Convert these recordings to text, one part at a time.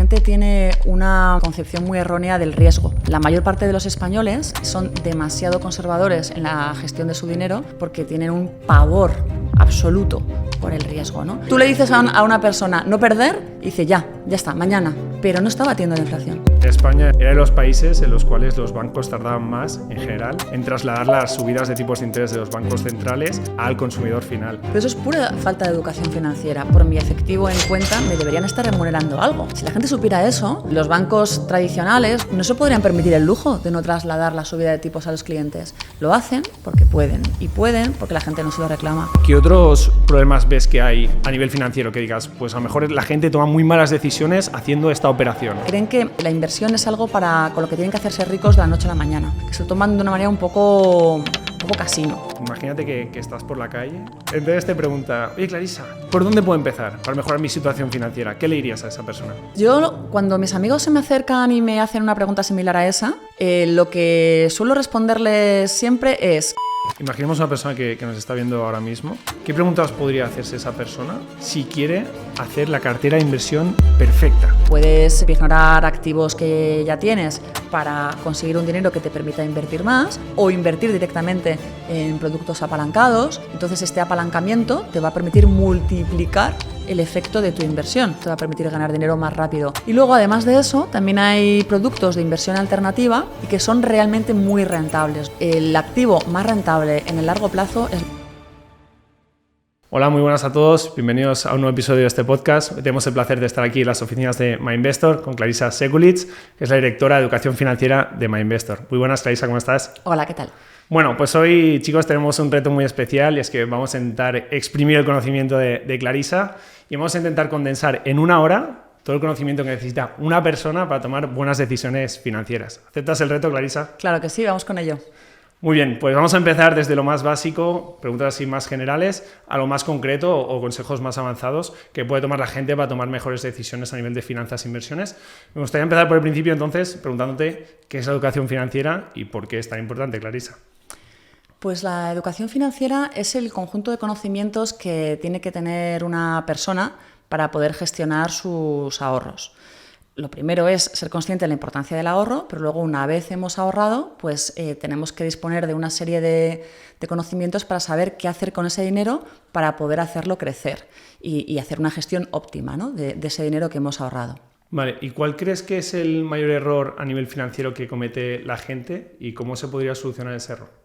gente tiene una concepción muy errónea del riesgo. La mayor parte de los españoles son demasiado conservadores en la gestión de su dinero porque tienen un pavor absoluto por el riesgo, ¿no? Tú le dices a una persona no perder y dice ya está, mañana, pero no está batiendo la inflación. España era de los países en los cuales los bancos tardaban más, en general, en trasladar las subidas de tipos de interés de los bancos centrales al consumidor final. Pero eso es pura falta de educación financiera. Por mi efectivo en cuenta me deberían estar remunerando algo. Si la gente supiera eso, los bancos tradicionales no se podrían permitir el lujo de no trasladar la subida de tipos a los clientes. Lo hacen porque pueden, y pueden porque la gente no se lo reclama. ¿Qué otros problemas ves que hay a nivel financiero que digas, pues a lo mejor la gente toma muy malas decisiones haciendo esta operación? Creen que la inversión es algo con lo que tienen que hacerse ricos de la noche a la mañana, que se lo toman de una manera un poco casino. Imagínate que estás por la calle, entonces te pregunta, oye Clarisa, ¿por dónde puedo empezar para mejorar mi situación financiera? ¿Qué le dirías a esa persona? Yo, cuando mis amigos se me acercan y me hacen una pregunta similar a esa, lo que suelo responderles siempre es: imaginemos una persona que nos está viendo ahora mismo. ¿Qué preguntas podría hacerse esa persona si quiere hacer la cartera de inversión perfecta? Puedes ignorar activos que ya tienes para conseguir un dinero que te permita invertir más, o invertir directamente en productos apalancados. Entonces este apalancamiento te va a permitir multiplicar el efecto de tu inversión, te va a permitir ganar dinero más rápido. Y luego, además de eso, también hay productos de inversión alternativa y que son realmente muy rentables. El activo más rentable en el largo plazo es... Hola, muy buenas a todos. Bienvenidos a un nuevo episodio de este podcast. Tenemos el placer de estar aquí en las oficinas de MyInvestor con Clarisa Sekulic, que es la directora de Educación Financiera de MyInvestor. Muy buenas, Clarisa, ¿cómo estás? Hola, ¿qué tal? Bueno, pues hoy, chicos, tenemos un reto muy especial y es que vamos a intentar exprimir el conocimiento de Clarisa y vamos a intentar condensar en una hora todo el conocimiento que necesita una persona para tomar buenas decisiones financieras. ¿Aceptas el reto, Clarisa? Claro que sí, vamos con ello. Muy bien, pues vamos a empezar desde lo más básico, preguntas así más generales, a lo más concreto o consejos más avanzados que puede tomar la gente para tomar mejores decisiones a nivel de finanzas e inversiones. Me gustaría empezar por el principio, entonces, preguntándote qué es la educación financiera y por qué es tan importante, Clarisa. Pues la educación financiera es el conjunto de conocimientos que tiene que tener una persona para poder gestionar sus ahorros. Lo primero es ser consciente de la importancia del ahorro, pero luego, una vez hemos ahorrado, pues tenemos que disponer de una serie de conocimientos para saber qué hacer con ese dinero para poder hacerlo crecer y hacer una gestión óptima, ¿no?, de ese dinero que hemos ahorrado. Vale, ¿y cuál crees que es el mayor error a nivel financiero que comete la gente y cómo se podría solucionar ese error?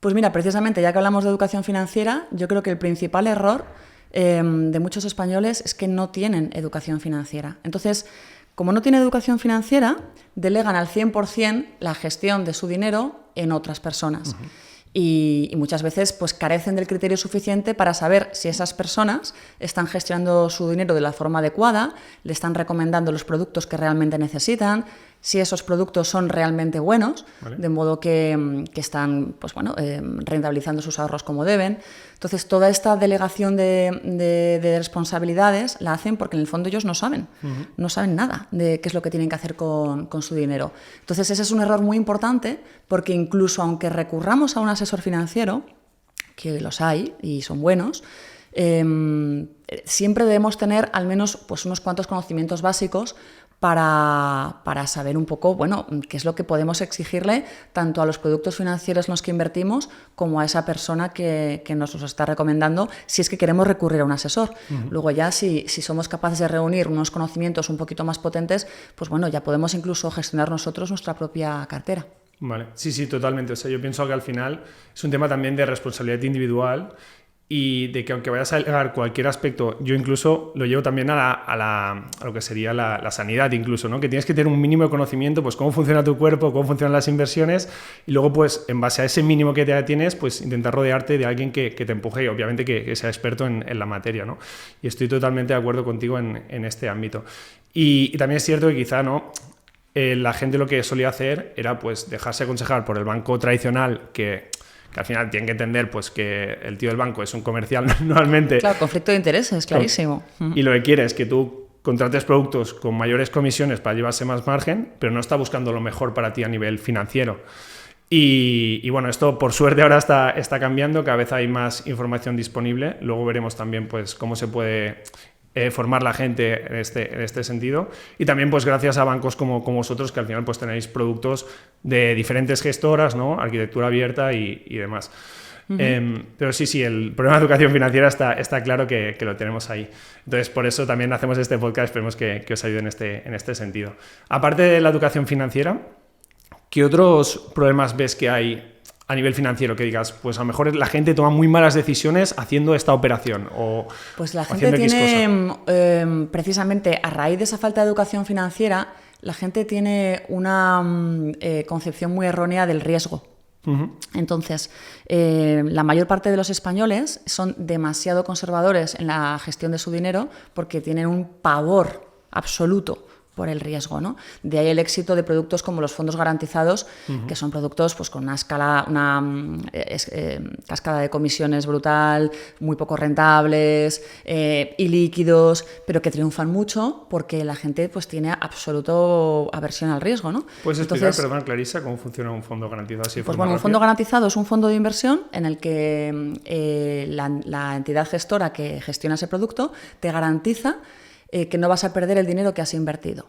Pues mira, precisamente, ya que hablamos de educación financiera, yo creo que el principal error de muchos españoles es que no tienen educación financiera. Entonces, como no tienen educación financiera, delegan al 100% la gestión de su dinero en otras personas. Y muchas veces pues carecen del criterio suficiente para saber si esas personas están gestionando su dinero de la forma adecuada, le están recomendando los productos que realmente necesitan, si esos productos son realmente buenos, ¿vale?, de modo que están rentabilizando sus ahorros como deben. Entonces, toda esta delegación de responsabilidades la hacen porque en el fondo ellos no saben nada de qué es lo que tienen que hacer con su dinero. Entonces, ese es un error muy importante, porque incluso aunque recurramos a un asesor financiero, que los hay y son buenos, siempre debemos tener al menos pues unos cuantos conocimientos básicos para saber un poco, qué es lo que podemos exigirle tanto a los productos financieros en los que invertimos como a esa persona que nos los está recomendando, si es que queremos recurrir a un asesor. Luego ya, si somos capaces de reunir unos conocimientos un poquito más potentes, pues ya podemos incluso gestionar nosotros nuestra propia cartera. Vale, sí, totalmente. O sea, yo pienso que al final es un tema también de responsabilidad individual y de que aunque vayas a alegar cualquier aspecto, yo incluso lo llevo también a lo que sería la sanidad incluso, ¿no? Que tienes que tener un mínimo de conocimiento, pues cómo funciona tu cuerpo, cómo funcionan las inversiones y luego pues en base a ese mínimo que te tienes, pues intentar rodearte de alguien que te empuje y obviamente que sea experto en la materia, ¿no? Y estoy totalmente de acuerdo contigo en este ámbito. Y también es cierto que quizá, ¿no?, la gente lo que solía hacer era pues dejarse aconsejar por el banco tradicional que al final tienen que entender pues que el tío del banco es un comercial normalmente. Claro, conflicto de intereses, clarísimo. Y lo que quiere es que tú contrates productos con mayores comisiones para llevarse más margen, pero no está buscando lo mejor para ti a nivel financiero. Y bueno, esto por suerte ahora está cambiando, cada vez hay más información disponible. Luego veremos también pues cómo se puede formar la gente en este sentido. Y también pues gracias a bancos como vosotros, que al final pues tenéis productos de diferentes gestoras, ¿no? Arquitectura abierta y demás. Pero sí, el problema de educación financiera está claro que lo tenemos ahí. Entonces, por eso también hacemos este podcast, esperemos que os ayude en este sentido. Aparte de la educación financiera, ¿qué otros problemas ves que hay a nivel financiero? Que digas, pues a lo mejor la gente toma muy malas decisiones haciendo esta operación o pues la gente tiene, precisamente a raíz de esa falta de educación financiera, la gente tiene una concepción muy errónea del riesgo. Entonces, la mayor parte de los españoles son demasiado conservadores en la gestión de su dinero porque tienen un pavor absoluto por el riesgo, ¿no? De ahí el éxito de productos como los fondos garantizados, que son productos pues, con una cascada de comisiones brutal, muy poco rentables, ilíquidos, pero que triunfan mucho porque la gente pues, tiene absoluto aversión al riesgo, ¿no? ¿Puedes explicar, perdón, Clarisa, cómo funciona un fondo garantizado? Así pues bueno, un fondo garantizado es un fondo de inversión en el que la entidad gestora que gestiona ese producto te garantiza que no vas a perder el dinero que has invertido,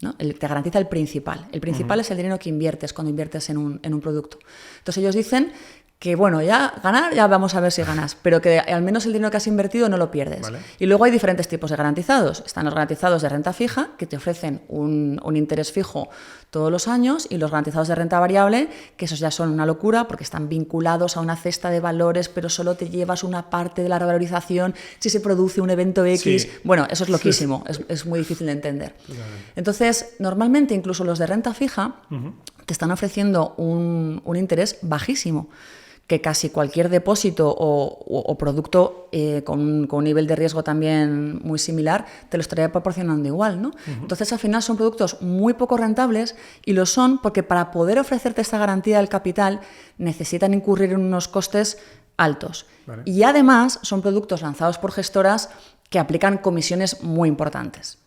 ¿no? Te garantiza el principal. El principal es el dinero que inviertes cuando inviertes en un producto. Entonces ellos dicen que, bueno, ya ganar, ya vamos a ver si ganas, pero que al menos el dinero que has invertido no lo pierdes. Vale. Y luego hay diferentes tipos de garantizados. Están los garantizados de renta fija, que te ofrecen un interés fijo todos los años, y los garantizados de renta variable, que esos ya son una locura porque están vinculados a una cesta de valores, pero solo te llevas una parte de la revalorización si se produce un evento X. Sí. Bueno, eso es loquísimo, es muy difícil de entender. Entonces, normalmente incluso los de renta fija te están ofreciendo un interés bajísimo, que casi cualquier depósito o producto con un nivel de riesgo también muy similar te lo estaría proporcionando igual, ¿no? Entonces, al final son productos muy poco rentables, y lo son porque para poder ofrecerte esta garantía del capital necesitan incurrir en unos costes altos. Vale. Y además son productos lanzados por gestoras que aplican comisiones muy importantes.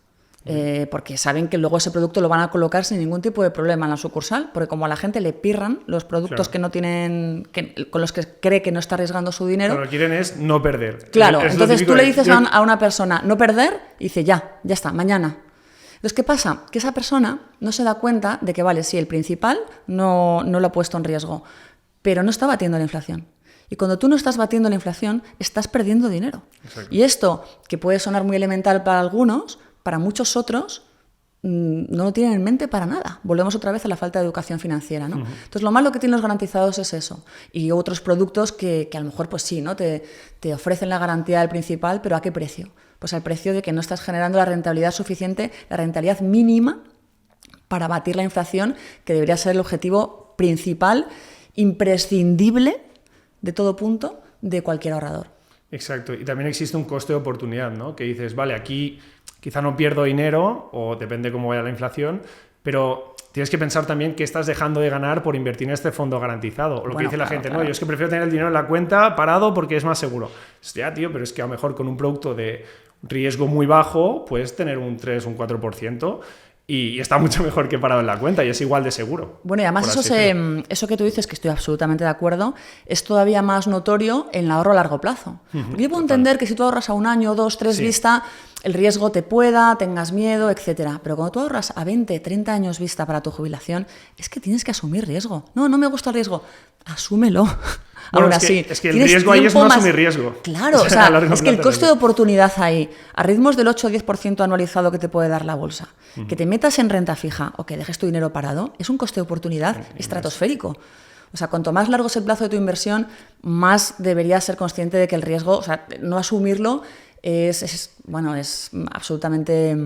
Porque saben que luego ese producto lo van a colocar sin ningún tipo de problema en la sucursal, porque como a la gente le pirran los productos que no tienen, con los que cree que no está arriesgando su dinero. Lo que quieren es no perder. Claro, entonces tú le dices a una persona no perder y dice ya está, mañana. Entonces, ¿qué pasa? Que esa persona no se da cuenta de que, vale, sí, el principal no lo ha puesto en riesgo, pero no está batiendo la inflación. Y cuando tú no estás batiendo la inflación, estás perdiendo dinero. Exacto. Y esto, que puede sonar muy elemental para algunos, para muchos otros no lo tienen en mente para nada. Volvemos otra vez a la falta de educación financiera, ¿no? Entonces, lo malo que tienen los garantizados es eso. Y otros productos que a lo mejor, pues sí, ¿no? Te ofrecen la garantía del principal, pero ¿a qué precio? Pues al precio de que no estás generando la rentabilidad suficiente, la rentabilidad mínima para batir la inflación, que debería ser el objetivo principal, imprescindible de todo punto, de cualquier ahorrador. Exacto. Y también existe un coste de oportunidad, ¿no? Que dices, vale, aquí quizá no pierdo dinero, o depende cómo vaya la inflación, pero tienes que pensar también qué estás dejando de ganar por invertir en este fondo garantizado. O lo que dice la gente, no, yo es que prefiero tener el dinero en la cuenta parado porque es más seguro. Ya, tío, pero es que a lo mejor con un producto de riesgo muy bajo puedes tener un 3, un 4%, y está mucho mejor que parado en la cuenta, y es igual de seguro. Bueno, y además eso que tú dices, que estoy absolutamente de acuerdo, es todavía más notorio en el ahorro a largo plazo. Porque yo puedo entender que si tú ahorras a 1 año, 2, 3 vista, el riesgo te tengas miedo, etcétera. Pero cuando tú ahorras a 20, 30 años vista para tu jubilación, es que tienes que asumir riesgo. No me gusta el riesgo. Asúmelo. Bueno, ahora es que el riesgo ahí es no asumir riesgo. Claro, o sea, es que el coste de oportunidad ahí, a ritmos del 8 o 10% anualizado que te puede dar la bolsa, que te metas en renta fija o que dejes tu dinero parado, es un coste de oportunidad estratosférico. O sea, cuanto más largo es el plazo de tu inversión, más deberías ser consciente de que el riesgo, o sea, no asumirlo es absolutamente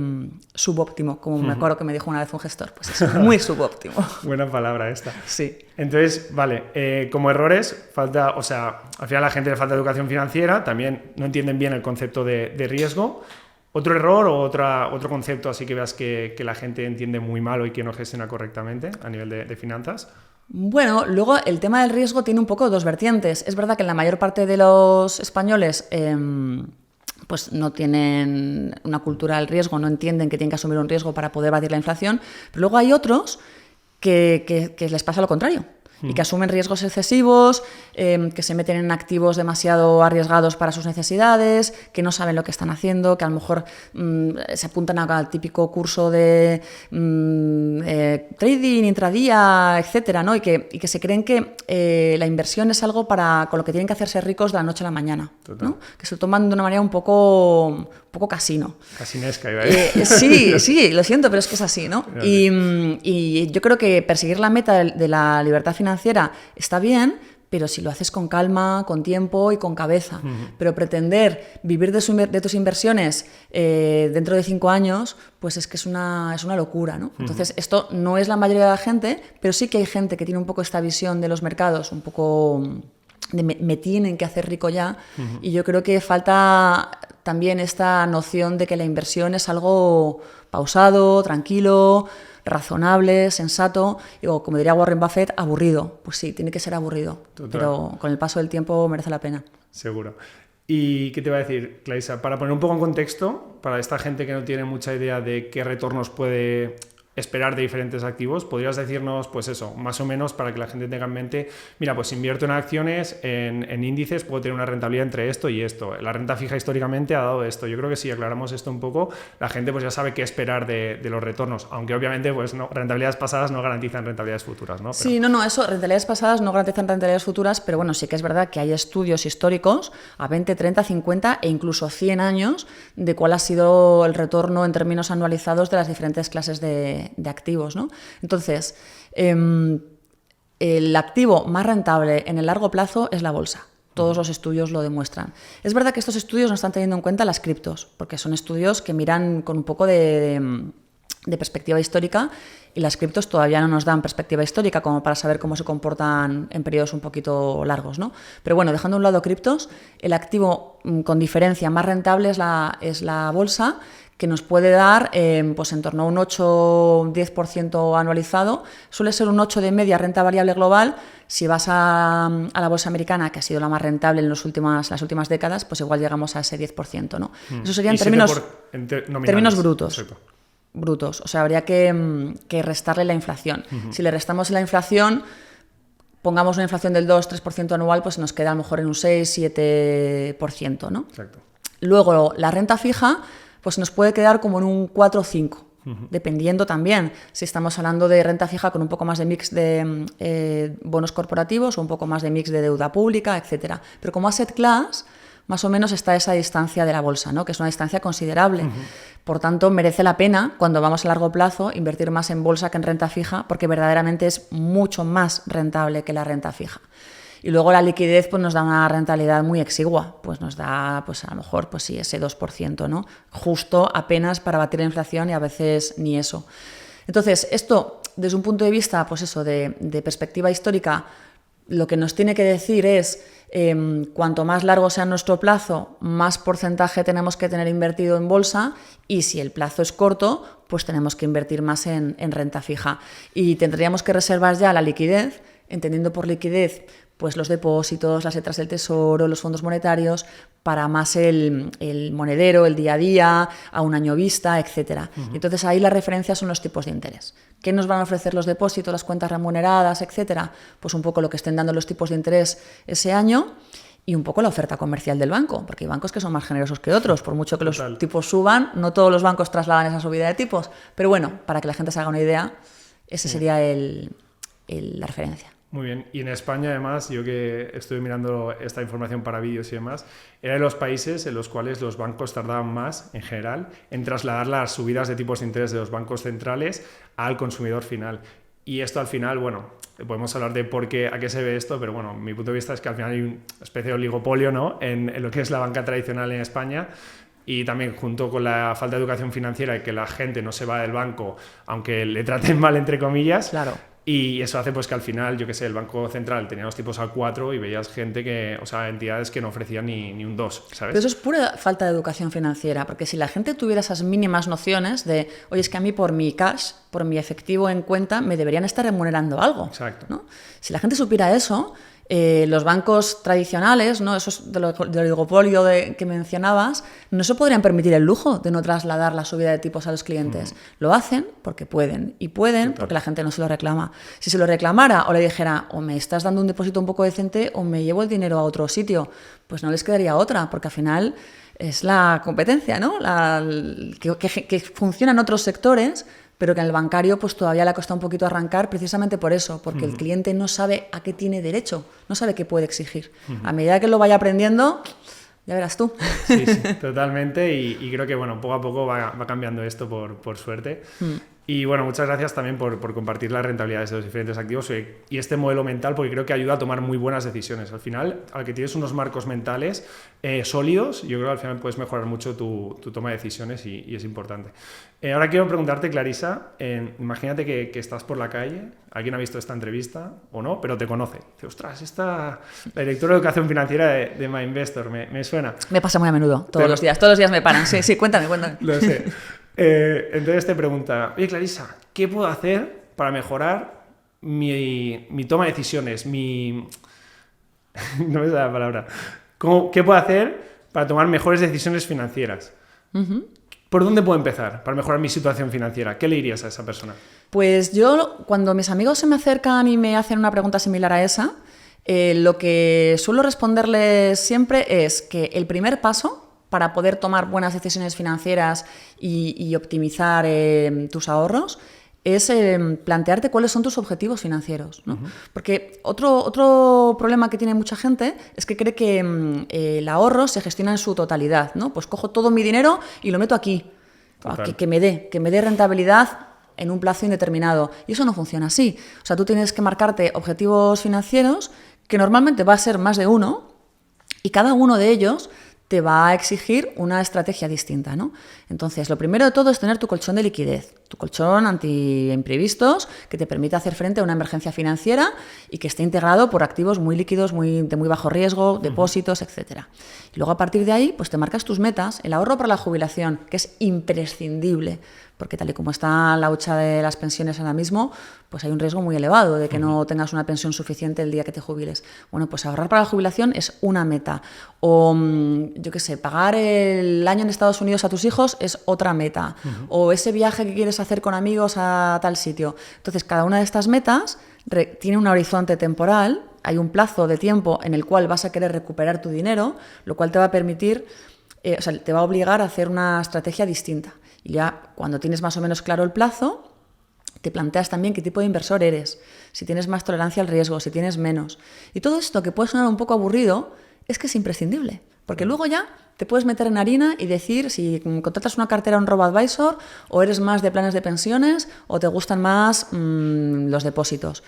subóptimo, como me acuerdo que me dijo una vez un gestor. Pues es muy subóptimo. Buena palabra esta. Sí. Entonces, vale, como errores, falta, o sea, al final a la gente le falta educación financiera, también no entienden bien el concepto de riesgo. ¿Otro error o otro concepto así que veas que la gente entiende muy mal y que no gestiona correctamente a nivel de finanzas? Bueno, luego el tema del riesgo tiene un poco dos vertientes. Es verdad que en la mayor parte de los españoles pues no tienen una cultura del riesgo, no entienden que tienen que asumir un riesgo para poder batir la inflación, pero luego hay otros que les pasa lo contrario y que asumen riesgos excesivos, que se meten en activos demasiado arriesgados para sus necesidades, que no saben lo que están haciendo, que a lo mejor se apuntan al típico curso de trading, intradía, etcétera, ¿no? Y que se creen que la inversión es algo con lo que tienen que hacerse ricos de la noche a la mañana, ¿no? Que se lo toman de una manera un poco casino. Casinesca, iba a decir. Sí, lo siento, pero es que es así, ¿no? Y yo creo que perseguir la meta de la libertad financiera está bien, pero si lo haces con calma, con tiempo y con cabeza. Pero pretender vivir de tus inversiones dentro de 5 años, pues es que es una locura, ¿no? Entonces, esto no es la mayoría de la gente, pero sí que hay gente que tiene un poco esta visión de los mercados, un poco de me tienen que hacer rico ya, y yo creo que falta también esta noción de que la inversión es algo pausado, tranquilo, razonable, sensato, o como diría Warren Buffett, aburrido. Pues sí, tiene que ser aburrido, pero con el paso del tiempo merece la pena. Seguro. ¿Y qué te iba a decir, Clarisa? Para poner un poco en contexto, para esta gente que no tiene mucha idea de qué retornos puede esperar de diferentes activos, ¿podrías decirnos, pues eso, más o menos para que la gente tenga en mente, mira, pues invierto en acciones, en índices, puedo tener una rentabilidad entre esto y esto, la renta fija históricamente ha dado esto? Yo creo que si aclaramos esto un poco, la gente pues ya sabe qué esperar de los retornos, aunque obviamente pues no, rentabilidades pasadas no garantizan rentabilidades futuras, ¿no? Pero... Sí, no, eso, rentabilidades pasadas no garantizan rentabilidades futuras, pero bueno, sí que es verdad que hay estudios históricos a 20, 30, 50 e incluso 100 años de cuál ha sido el retorno en términos anualizados de las diferentes clases de activos, ¿no? Entonces, el activo más rentable en el largo plazo es la bolsa. Todos los estudios lo demuestran. Es verdad que estos estudios no están teniendo en cuenta las criptos, porque son estudios que miran con un poco de perspectiva histórica, y las criptos todavía no nos dan perspectiva histórica como para saber cómo se comportan en periodos un poquito largos, ¿no? Pero bueno, dejando a un lado criptos, el activo con diferencia más rentable es la bolsa, que nos puede dar pues en torno a un 8-10% anualizado. Suele ser un 8% de media renta variable global. Si vas a la bolsa americana, que ha sido la más rentable en las últimas décadas, pues igual llegamos a ese 10%, ¿no? Eso sería en términos brutos. Exacto. Brutos. O sea, habría que restarle la inflación. Si le restamos la inflación, pongamos una inflación del 2-3% anual, pues nos queda a lo mejor en un 6-7%, ¿no? Exacto. Luego, la renta fija, pues nos puede quedar como en un 4 o 5, dependiendo también si estamos hablando de renta fija con un poco más de mix de bonos corporativos o un poco más de mix de deuda pública, etcétera. Pero como asset class, más o menos está esa distancia de la bolsa, ¿no? Que es una distancia considerable. Por tanto, merece la pena, cuando vamos a largo plazo, invertir más en bolsa que en renta fija, porque verdaderamente es mucho más rentable que la renta fija. Y luego la liquidez pues nos da una rentabilidad muy exigua, pues nos da pues a lo mejor pues sí, ese 2%, ¿no? Justo apenas para batir la inflación, y a veces ni eso. Entonces, esto desde un punto de vista pues eso de perspectiva histórica, lo que nos tiene que decir es cuanto más largo sea nuestro plazo, más porcentaje tenemos que tener invertido en bolsa, y si el plazo es corto, pues tenemos que invertir más en renta fija. Y tendríamos que reservar ya la liquidez, entendiendo por liquidez pues los depósitos, las letras del tesoro, los fondos monetarios, para más el monedero, el día a día, a un año vista, etcétera. Entonces ahí la referencia son los tipos de interés. ¿Qué nos van a ofrecer los depósitos, las cuentas remuneradas, etcétera? Pues un poco lo que estén dando los tipos de interés ese año, y un poco la oferta comercial del banco, porque hay bancos que son más generosos que otros. Por mucho que los tipos suban, no todos los bancos trasladan esa subida de tipos. Pero bueno, para que la gente se haga una idea, ese sería la referencia. Muy bien. Y en España, además, yo que estuve mirando esta información para vídeos y demás, era de los países en los cuales los bancos tardaban más, en general, en trasladar las subidas de tipos de interés de los bancos centrales al consumidor final. Y esto al final, bueno, podemos hablar de a qué se ve esto, pero bueno, mi punto de vista es que al final hay una especie de oligopolio, ¿no?, en lo que es la banca tradicional en España. Y también junto con la falta de educación financiera y que la gente no se va del banco, aunque le traten mal, entre comillas. Claro. Y eso hace pues que al final, yo qué sé, el Banco Central tenía los tipos a 4 y veías gente que, o sea, entidades que no ofrecían ni un 2, ¿sabes? Pero eso es pura falta de educación financiera, porque si la gente tuviera esas mínimas nociones de, oye, es que a mí por mi cash, por mi efectivo en cuenta, me deberían estar remunerando algo. Exacto. ¿No? Si la gente supiera eso, Los bancos tradicionales, ¿no? Esos del oligopolio que mencionabas, no se podrían permitir el lujo de no trasladar la subida de tipos a los clientes. Lo hacen porque pueden, y pueden porque la gente no se lo reclama. Si se lo reclamara o le dijera, o me estás dando un depósito un poco decente o me llevo el dinero a otro sitio, pues no les quedaría otra, porque al final es la competencia, ¿no? Que funciona en otros sectores, pero que en el bancario pues todavía le ha costado un poquito arrancar precisamente por eso, porque el cliente no sabe a qué tiene derecho, no sabe qué puede exigir. A medida que lo vaya aprendiendo, ya verás tú. Sí, totalmente, y creo que bueno, poco a poco va cambiando esto por suerte. Y bueno, muchas gracias también por compartir las rentabilidades de los diferentes activos y este modelo mental, porque creo que ayuda a tomar muy buenas decisiones. Al final, al que tienes unos marcos mentales sólidos, yo creo que al final puedes mejorar mucho tu toma de decisiones y es importante. Ahora quiero preguntarte, Clarisa, imagínate que estás por la calle, alguien ha visto esta entrevista o no, pero te conoce. Dice, ostras, esta la directora de educación financiera de MyInvestor, me suena. Me pasa muy a menudo, todos los días me paran. Sí, cuéntame. Lo sé. Entonces te pregunta, oye Clarisa, ¿qué puedo hacer para mejorar mi toma de decisiones? No me sale la palabra. ¿Qué puedo hacer para tomar mejores decisiones financieras? ¿Por dónde puedo empezar para mejorar mi situación financiera? ¿Qué le dirías a esa persona? Pues yo, cuando mis amigos se me acercan y me hacen una pregunta similar a esa, lo que suelo responderles siempre es que el primer paso para poder tomar buenas decisiones financieras y optimizar tus ahorros es plantearte cuáles son tus objetivos financieros, ¿no? Porque otro problema que tiene mucha gente es que cree que el ahorro se gestiona en su totalidad, ¿no? Pues cojo todo mi dinero y lo meto aquí, que me dé rentabilidad en un plazo indeterminado. Y eso no funciona así. O sea, tú tienes que marcarte objetivos financieros que normalmente va a ser más de uno y cada uno de ellos te va a exigir una estrategia distinta, ¿no? Entonces, lo primero de todo es tener tu colchón de liquidez, tu colchón anti-imprevistos que te permita hacer frente a una emergencia financiera y que esté integrado por activos muy líquidos, de muy bajo riesgo, depósitos, etcétera. Y luego, a partir de ahí, pues te marcas tus metas, el ahorro para la jubilación, que es imprescindible, porque tal y como está la hucha de las pensiones ahora mismo, pues hay un riesgo muy elevado de que no tengas una pensión suficiente el día que te jubiles. Bueno, pues ahorrar para la jubilación es una meta. O, yo qué sé, pagar el año en Estados Unidos a tus hijos es otra meta. O ese viaje que quieres hacer con amigos a tal sitio. Entonces, cada una de estas metas tiene un horizonte temporal, hay un plazo de tiempo en el cual vas a querer recuperar tu dinero, lo cual te va a permitir, te va a obligar a hacer una estrategia distinta. Y ya cuando tienes más o menos claro el plazo, te planteas también qué tipo de inversor eres, si tienes más tolerancia al riesgo, si tienes menos. Y todo esto, que puede sonar un poco aburrido, es que es imprescindible. Porque luego ya te puedes meter en harina y decir si contratas una cartera en RoboAdvisor o eres más de planes de pensiones o te gustan más los depósitos.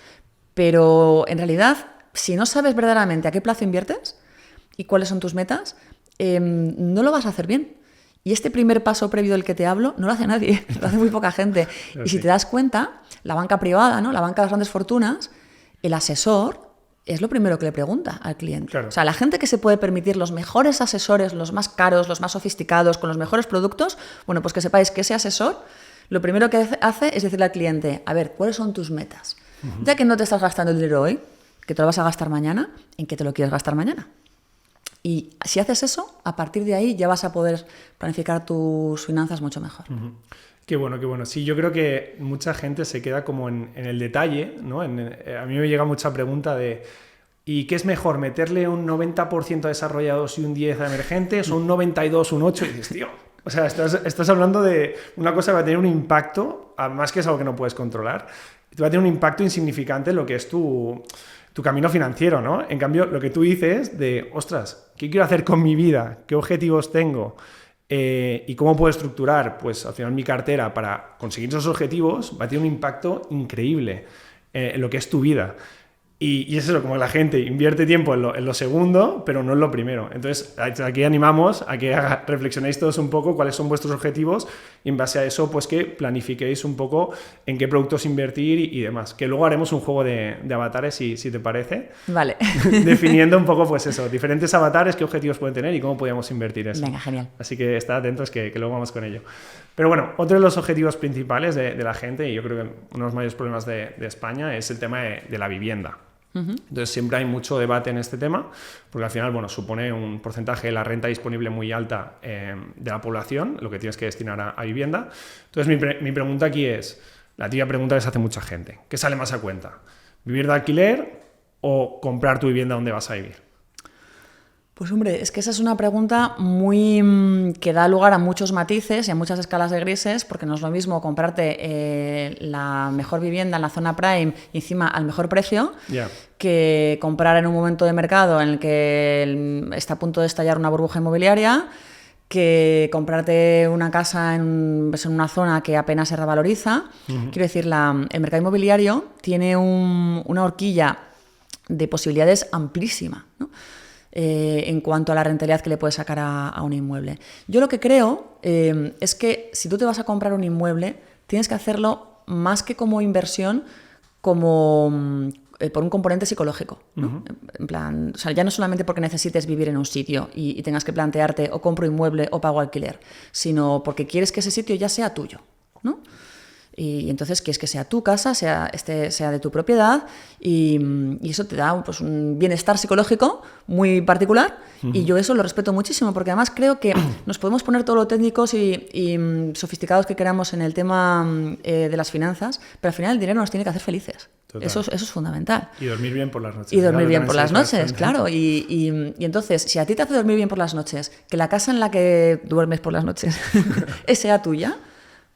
Pero en realidad, si no sabes verdaderamente a qué plazo inviertes y cuáles son tus metas, no lo vas a hacer bien. Y este primer paso previo del que te hablo no lo hace nadie, lo hace muy poca gente. Y si te das cuenta, la banca privada, ¿no? La banca de las grandes fortunas, el asesor es lo primero que le pregunta al cliente. Claro. O sea, la gente que se puede permitir los mejores asesores, los más caros, los más sofisticados, con los mejores productos, bueno, pues que sepáis que ese asesor lo primero que hace es decirle al cliente, a ver, ¿cuáles son tus metas? Ya que no te estás gastando el dinero hoy, que te lo vas a gastar mañana, ¿en qué te lo quieres gastar mañana? Y si haces eso, a partir de ahí ya vas a poder planificar tus finanzas mucho mejor. Qué bueno, qué bueno. Sí, yo creo que mucha gente se queda como en el detalle, ¿no? A mí me llega mucha pregunta de ¿y qué es mejor? ¿Meterle un 90% a desarrollados y un 10% a emergentes o un 92%, un 8%? Y dices, tío, o sea, estás hablando de una cosa que va a tener un impacto, además que es algo que no puedes controlar, te va a tener un impacto insignificante en lo que es tu camino financiero, ¿no? En cambio, lo que tú dices de, ostras, ¿qué quiero hacer con mi vida? ¿Qué objetivos tengo? ¿Y cómo puedo estructurar? Pues al final mi cartera para conseguir esos objetivos va a tener un impacto increíble en lo que es tu vida. Y es eso, como que la gente invierte tiempo en lo segundo, pero no en lo primero. Entonces, aquí animamos a que reflexionéis todos un poco cuáles son vuestros objetivos y en base a eso, pues que planifiquéis un poco en qué productos invertir y demás. Que luego haremos un juego de avatares, si te parece. Vale. Definiendo un poco, pues eso, diferentes avatares, qué objetivos pueden tener y cómo podríamos invertir eso. Venga, genial. Así que estad atentos que luego vamos con ello. Pero bueno, otro de los objetivos principales de la gente, y yo creo que uno de los mayores problemas de España, es el tema de la vivienda. Entonces siempre hay mucho debate en este tema, porque al final, bueno, supone un porcentaje de la renta disponible muy alta de la población, lo que tienes que destinar a vivienda. Entonces mi pregunta aquí es, la tía pregunta que se hace mucha gente, ¿qué sale más a cuenta? ¿Vivir de alquiler o comprar tu vivienda donde vas a vivir? Pues hombre, es que esa es una pregunta muy que da lugar a muchos matices y a muchas escalas de grises, porque no es lo mismo comprarte la mejor vivienda en la zona prime y encima al mejor precio, que comprar en un momento de mercado en el que está a punto de estallar una burbuja inmobiliaria, que comprarte una casa en una zona que apenas se revaloriza. Quiero decir, el mercado inmobiliario tiene una horquilla de posibilidades amplísima, ¿no? En cuanto a la rentabilidad que le puedes sacar a un inmueble. Yo lo que creo es que si tú te vas a comprar un inmueble, tienes que hacerlo más que como inversión, como por un componente psicológico, ¿no? En plan, o sea, ya no solamente porque necesites vivir en un sitio y tengas que plantearte o compro inmueble o pago alquiler, sino porque quieres que ese sitio ya sea tuyo, ¿no? Y entonces quieres que sea tu casa, sea de tu propiedad, y eso te da pues, un bienestar psicológico muy particular, y yo eso lo respeto muchísimo, porque además creo que nos podemos poner todo lo técnicos y sofisticados que queramos en el tema de las finanzas, pero al final el dinero nos tiene que hacer felices. Eso es fundamental. Y dormir bien por las noches. Y dormir bien por las noches, claro. Y entonces, si a ti te hace dormir bien por las noches, que la casa en la que duermes por las noches sea tuya,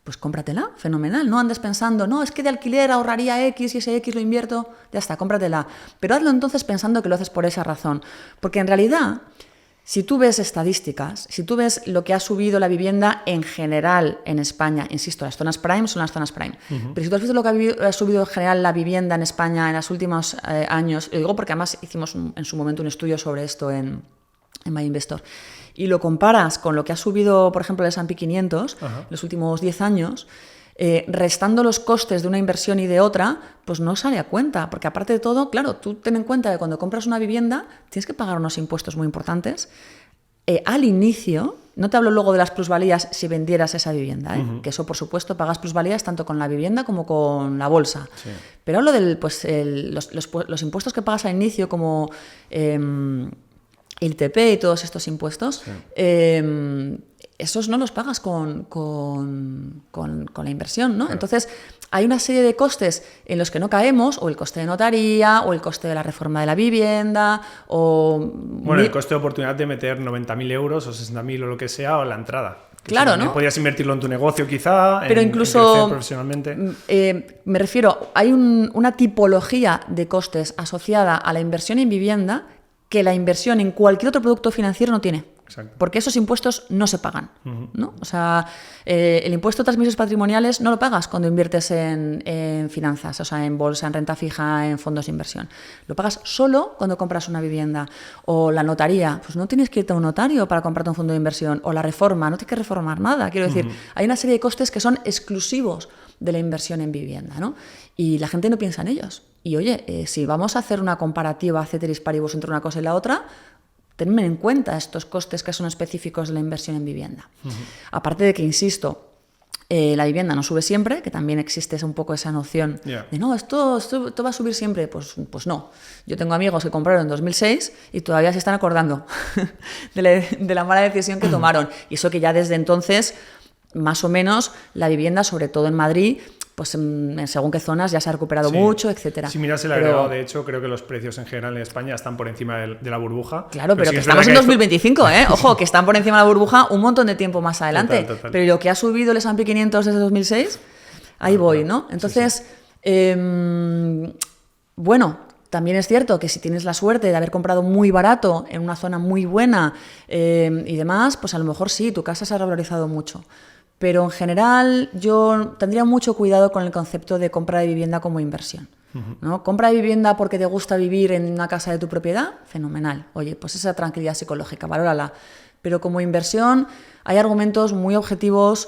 pues cómpratela, fenomenal. No andes pensando, no, es que de alquiler ahorraría X y ese X lo invierto, ya está, cómpratela. Pero hazlo entonces pensando que lo haces por esa razón. Porque en realidad, si tú ves estadísticas, si tú ves lo que ha subido la vivienda en general en España, insisto, las zonas prime son las zonas prime, pero si tú has visto lo que ha subido en general la vivienda en España en los últimos años, lo digo porque además hicimos en su momento un estudio sobre esto en My Investor, y lo comparas con lo que ha subido, por ejemplo, el S&P 500 en los últimos 10 años, restando los costes de una inversión y de otra, pues no sale a cuenta, porque aparte de todo, claro, tú ten en cuenta que cuando compras una vivienda tienes que pagar unos impuestos muy importantes al inicio. No te hablo luego de las plusvalías si vendieras esa vivienda, que eso, por supuesto, pagas plusvalías tanto con la vivienda como con la bolsa. Sí. Pero hablo de los impuestos que pagas al inicio, como el TP y todos estos impuestos, esos no los pagas con la inversión, ¿no? Claro. Entonces, hay una serie de costes en los que no caemos, o el coste de notaría, o el coste de la reforma de la vivienda, o... Bueno, el coste de oportunidad de meter 90.000 euros o 60.000 o lo que sea, o la entrada. Claro, ¿no? Podrías invertirlo en tu negocio quizá, pero incluso, en crecer profesionalmente. Me refiero, hay una tipología de costes asociada a la inversión en vivienda que la inversión en cualquier otro producto financiero no tiene. Exacto. Porque esos impuestos no se pagan, ¿no? O sea, el impuesto de transmisiones patrimoniales no lo pagas cuando inviertes en finanzas, o sea, en bolsa, en renta fija, en fondos de inversión. Lo pagas solo cuando compras una vivienda. O la notaría, pues no tienes que irte a un notario para comprarte un fondo de inversión. O la reforma, no tienes que reformar nada. Quiero decir, hay una serie de costes que son exclusivos de la inversión en vivienda, ¿no? Y la gente no piensa en ellos. Y oye, si vamos a hacer una comparativa ceteris paribus entre una cosa y la otra, tenme en cuenta estos costes que son específicos de la inversión en vivienda. Aparte de que, insisto, la vivienda no sube siempre, que también existe un poco esa noción de no, esto va a subir siempre. Pues no. Yo tengo amigos que compraron en 2006 y todavía se están acordando de la mala decisión que tomaron. Y eso que ya desde entonces, más o menos, la vivienda, sobre todo en Madrid, pues en según qué zonas ya se ha recuperado mucho, etcétera. Si miras el agregado, de hecho, creo que los precios en general en España están por encima de la burbuja. Claro, pero que estamos en 2025, ¿eh? Ojo, que están por encima de la burbuja un montón de tiempo más adelante. Total. Pero lo que ha subido el S&P 500 desde 2006, ahí voy, ¿no? Entonces, bueno, también es cierto que si tienes la suerte de haber comprado muy barato en una zona muy buena y demás, pues a lo mejor sí, tu casa se ha revalorizado mucho. Pero en general yo tendría mucho cuidado con el concepto de compra de vivienda como inversión, ¿no? Compra de vivienda porque te gusta vivir en una casa de tu propiedad, fenomenal. Oye, pues esa tranquilidad psicológica, valórala. Pero como inversión hay argumentos muy objetivos,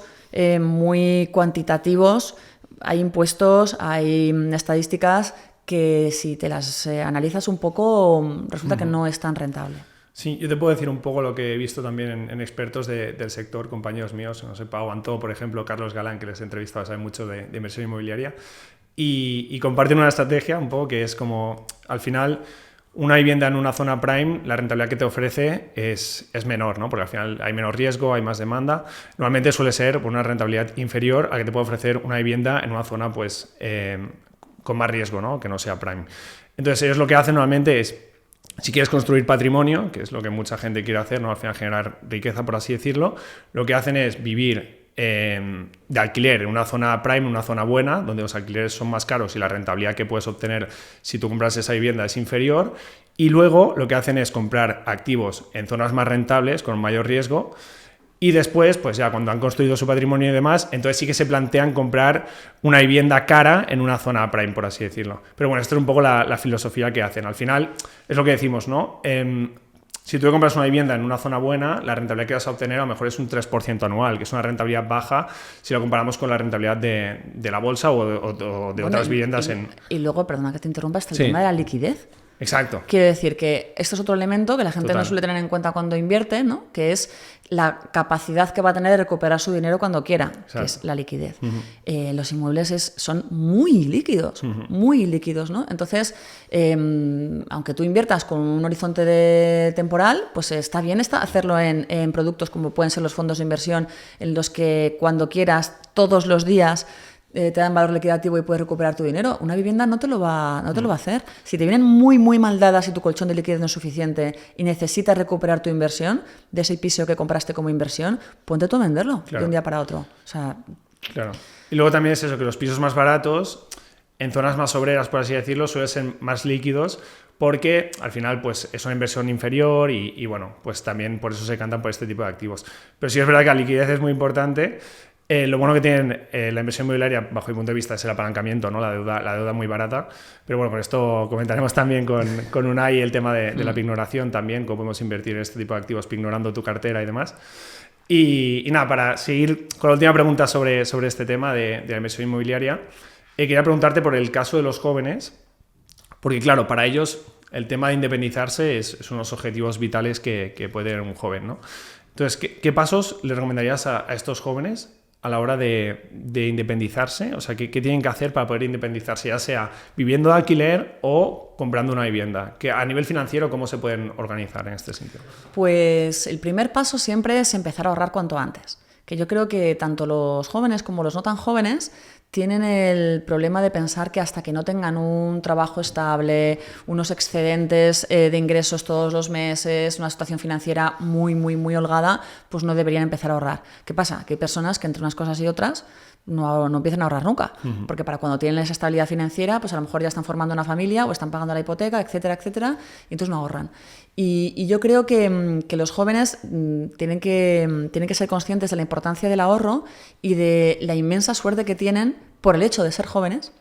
muy cuantitativos, hay impuestos, hay estadísticas que si te las analizas un poco resulta que no es tan rentable. Sí, yo te puedo decir un poco lo que he visto también en expertos del sector, compañeros míos, no sé, Pau Antó, por ejemplo, Carlos Galán, que les he entrevistado, saben mucho de inversión inmobiliaria. y comparten una estrategia un poco que es como, al final, una vivienda en una zona prime, la rentabilidad que te ofrece es menor, ¿no? Porque al final hay menos riesgo, hay más demanda. Normalmente suele ser una rentabilidad inferior a que te puede ofrecer una vivienda en una zona pues, con más riesgo, ¿no? Que no sea prime. Entonces ellos lo que hacen normalmente es, si quieres construir patrimonio, que es lo que mucha gente quiere hacer, ¿no? Al final generar riqueza, por así decirlo, lo que hacen es vivir de alquiler en una zona prime, una zona buena, donde los alquileres son más caros y la rentabilidad que puedes obtener si tú compras esa vivienda es inferior, y luego lo que hacen es comprar activos en zonas más rentables, con mayor riesgo, y después, pues ya cuando han construido su patrimonio y demás, entonces sí que se plantean comprar una vivienda cara en una zona prime, por así decirlo. Pero bueno, esto es un poco la filosofía que hacen. Al final, es lo que decimos, ¿no? Si tú compras una vivienda en una zona buena, la rentabilidad que vas a obtener a lo mejor es un 3% anual, que es una rentabilidad baja si lo comparamos con la rentabilidad de la bolsa o de otras viviendas. Y luego, perdona que te interrumpa, está el Sí. tema de la liquidez. Exacto. Quiero decir que esto es otro elemento que la gente Total. no suele tener en cuenta cuando invierte, ¿no? Que es la capacidad que va a tener de recuperar su dinero cuando quiera, Exacto. que es la liquidez. Los inmuebles son muy líquidos, ¿no? Entonces, aunque tú inviertas con un horizonte temporal, pues está bien hacerlo en productos como pueden ser los fondos de inversión, en los que cuando quieras, todos los días, te dan valor liquidativo y puedes recuperar tu dinero. Una vivienda no te lo va a hacer. Si te vienen muy, muy mal dadas y tu colchón de liquidez no es suficiente y necesitas recuperar tu inversión de ese piso que compraste como inversión, ponte tú a venderlo de un día para otro. O sea, claro. Y luego también es eso, que los pisos más baratos, en zonas más obreras, por así decirlo, suelen ser más líquidos porque al final pues, es una inversión inferior y bueno, pues también por eso se cantan por este tipo de activos. Pero sí es verdad que la liquidez es muy importante. Lo bueno que tienen la inversión inmobiliaria, bajo mi punto de vista, es el apalancamiento, ¿no? La deuda muy barata. Pero bueno, con esto comentaremos también con Unai el tema de la pignoración también, cómo podemos invertir en este tipo de activos pignorando tu cartera y demás. Y nada, para seguir con la última pregunta sobre este tema de la inversión inmobiliaria, quería preguntarte por el caso de los jóvenes, porque claro, para ellos el tema de independizarse es unos objetivos vitales que puede tener un joven, ¿no? Entonces, ¿qué pasos le recomendarías a estos jóvenes a la hora de independizarse? O sea, ¿qué tienen que hacer para poder independizarse? Ya sea viviendo de alquiler o comprando una vivienda. Que a nivel financiero, ¿cómo se pueden organizar en este sentido? Pues el primer paso siempre es empezar a ahorrar cuanto antes. Que yo creo que tanto los jóvenes como los no tan jóvenes tienen el problema de pensar que hasta que no tengan un trabajo estable, unos excedentes de ingresos todos los meses, una situación financiera muy, muy, muy holgada, pues no deberían empezar a ahorrar. ¿Qué pasa? Que hay personas que entre unas cosas y otras no empiezan a ahorrar nunca, porque para cuando tienen esa estabilidad financiera, pues a lo mejor ya están formando una familia o están pagando la hipoteca, etcétera, etcétera, y entonces no ahorran. Y yo creo que los jóvenes tienen que ser conscientes de la importancia del ahorro y de la inmensa suerte que tienen por el hecho de ser jóvenes,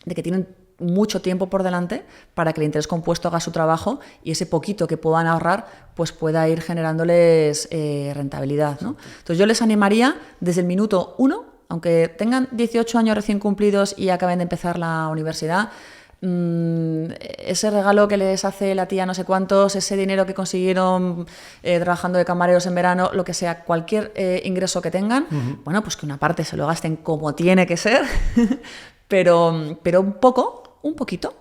de que tienen mucho tiempo por delante para que el interés compuesto haga su trabajo y ese poquito que puedan ahorrar pues pueda ir generándoles rentabilidad, ¿no? Entonces yo les animaría desde el minuto 1, aunque tengan 18 años recién cumplidos y acaben de empezar la universidad, ese regalo que les hace la tía no sé cuántos, ese dinero que consiguieron trabajando de camareros en verano, lo que sea, cualquier ingreso que tengan, bueno, pues que una parte se lo gasten como tiene que ser, pero un poquito,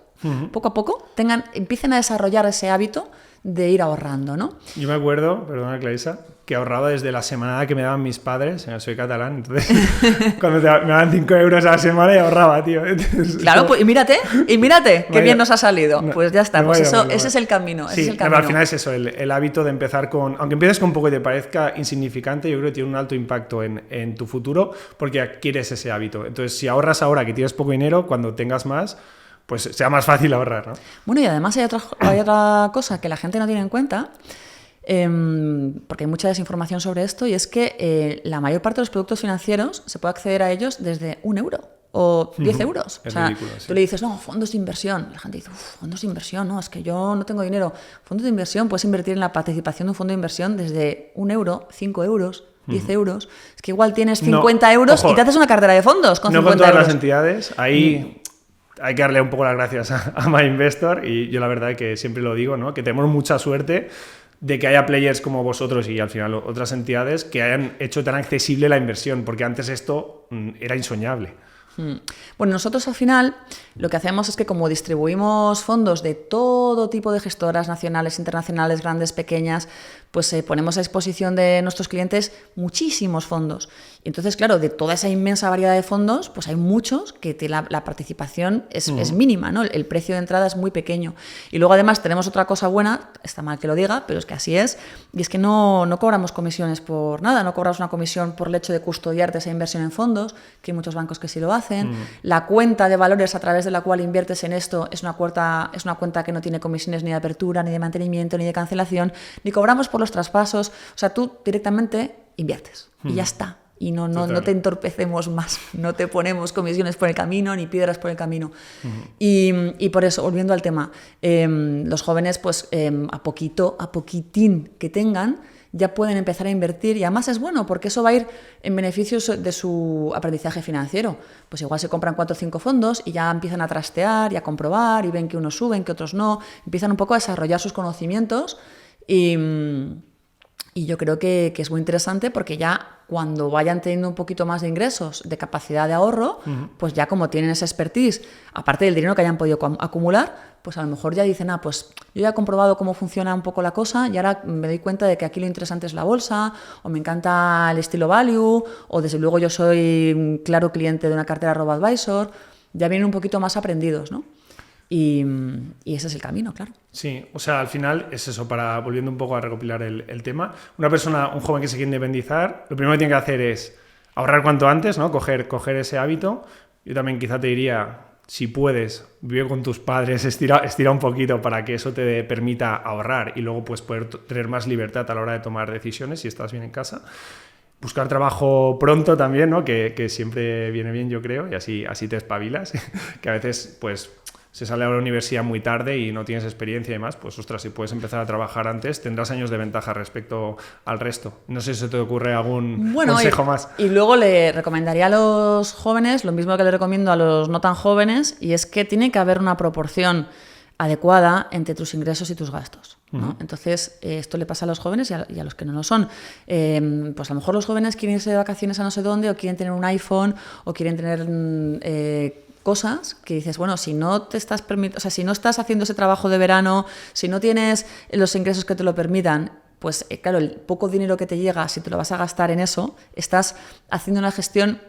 poco a poco, empiecen a desarrollar ese hábito de ir ahorrando, ¿no? Yo me acuerdo, perdona Clarisa, que ahorraba desde la semana que me daban mis padres, soy catalán, entonces cuando me daban 5 euros a la semana y ahorraba, tío. Entonces, claro, pues y mírate, qué bien nos ha salido. No, pues ya está, pues ese es el camino. Sí, pero al final es eso, el hábito de empezar con... Aunque empieces con poco y te parezca insignificante, yo creo que tiene un alto impacto en tu futuro porque adquieres ese hábito. Entonces, si ahorras ahora que tienes poco dinero, cuando tengas más, pues sea más fácil ahorrar, ¿no? Bueno, y además hay otra cosa que la gente no tiene en cuenta, porque hay mucha desinformación sobre esto, y es que la mayor parte de los productos financieros se puede acceder a ellos desde 1 euro o 10 euros. Es o sea, ridículo, sí. Tú le dices, no, fondos de inversión. La gente dice, fondos de inversión, no, es que yo no tengo dinero. Fondos de inversión, puedes invertir en la participación de un fondo de inversión desde 1 euro, 5 euros, 10 euros. Es que igual tienes 50 euros ojo, y te haces una cartera de fondos con 50 euros. No con todas las entidades, ahí... Hay que darle un poco las gracias a MyInvestor y yo la verdad que siempre lo digo, ¿no? Que tenemos mucha suerte de que haya players como vosotros y al final otras entidades que hayan hecho tan accesible la inversión, porque antes esto era insoñable. Bueno, nosotros al final lo que hacemos es que como distribuimos fondos de todo tipo de gestoras nacionales, internacionales, grandes, pequeñas, pues ponemos a disposición de nuestros clientes muchísimos fondos. Y entonces, claro, de toda esa inmensa variedad de fondos, pues hay muchos que la participación es mínima, ¿no? El precio de entrada es muy pequeño. Y luego además tenemos otra cosa buena, está mal que lo diga, pero es que así es, y es que no cobramos comisiones por nada, no cobramos una comisión por el hecho de custodiarte esa inversión en fondos, que hay muchos bancos que sí lo hacen. La cuenta de valores a través de la cual inviertes en esto es una cuenta que no tiene comisiones ni de apertura, ni de mantenimiento, ni de cancelación, ni cobramos por los traspasos. O sea, tú directamente inviertes y ya está. Y no te entorpecemos más, no te ponemos comisiones por el camino ni piedras por el camino. Y por eso, volviendo al tema, los jóvenes, pues a poquitín que tengan, ya pueden empezar a invertir, y además es bueno porque eso va a ir en beneficios de su aprendizaje financiero. Pues igual se compran 4 o 5 fondos y ya empiezan a trastear y a comprobar y ven que unos suben, que otros no, empiezan un poco a desarrollar sus conocimientos y yo creo que es muy interesante porque ya cuando vayan teniendo un poquito más de ingresos, de capacidad de ahorro, pues ya como tienen esa expertise, aparte del dinero que hayan podido acumular, pues a lo mejor ya dicen, pues yo ya he comprobado cómo funciona un poco la cosa y ahora me doy cuenta de que aquí lo interesante es la bolsa, o me encanta el estilo value, o desde luego yo soy un claro cliente de una cartera RoboAdvisor, ya vienen un poquito más aprendidos, ¿no? Y ese es el camino, claro. Sí, o sea, al final es eso, volviendo un poco a recopilar el tema, un joven que se quiere independizar, lo primero que tiene que hacer es ahorrar cuanto antes, ¿no? Coger ese hábito. Yo también quizá te diría, si puedes, vive con tus padres, estira un poquito para que eso te permita ahorrar y luego pues poder tener más libertad a la hora de tomar decisiones si estás bien en casa. Buscar trabajo pronto también, ¿no? Que siempre viene bien, yo creo, y así te espabilas, que a veces pues se sale a la universidad muy tarde y no tienes experiencia y demás, pues ostras, si puedes empezar a trabajar antes, tendrás años de ventaja respecto al resto. No sé si se te ocurre algún consejo más. Y luego le recomendaría a los jóvenes lo mismo que le recomiendo a los no tan jóvenes, y es que tiene que haber una proporción adecuada entre tus ingresos y tus gastos, ¿no? Entonces, esto le pasa a los jóvenes y a los que no lo son. Pues a lo mejor los jóvenes quieren irse de vacaciones a no sé dónde, o quieren tener un iPhone, o quieren tener cosas que dices, bueno, si no si no estás haciendo ese trabajo de verano, si no tienes los ingresos que te lo permitan, pues claro, el poco dinero que te llega, si te lo vas a gastar en eso, estás haciendo una gestión,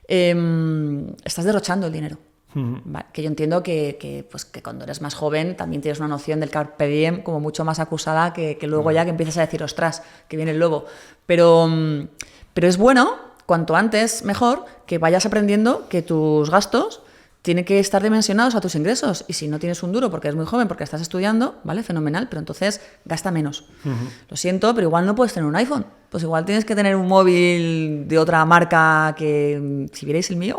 estás derrochando el dinero. Vale, que yo entiendo que cuando eres más joven también tienes una noción del carpe diem como mucho más acusada que luego ya que empiezas a decir, ostras, que viene el lobo. Pero es bueno, cuanto antes mejor, que vayas aprendiendo que tus gastos tienen que estar dimensionados a tus ingresos, y si no tienes un duro porque eres muy joven, porque estás estudiando, vale, fenomenal, pero entonces gasta menos. Lo siento, pero igual no puedes tener un iPhone, pues igual tienes que tener un móvil de otra marca que, si vierais el mío,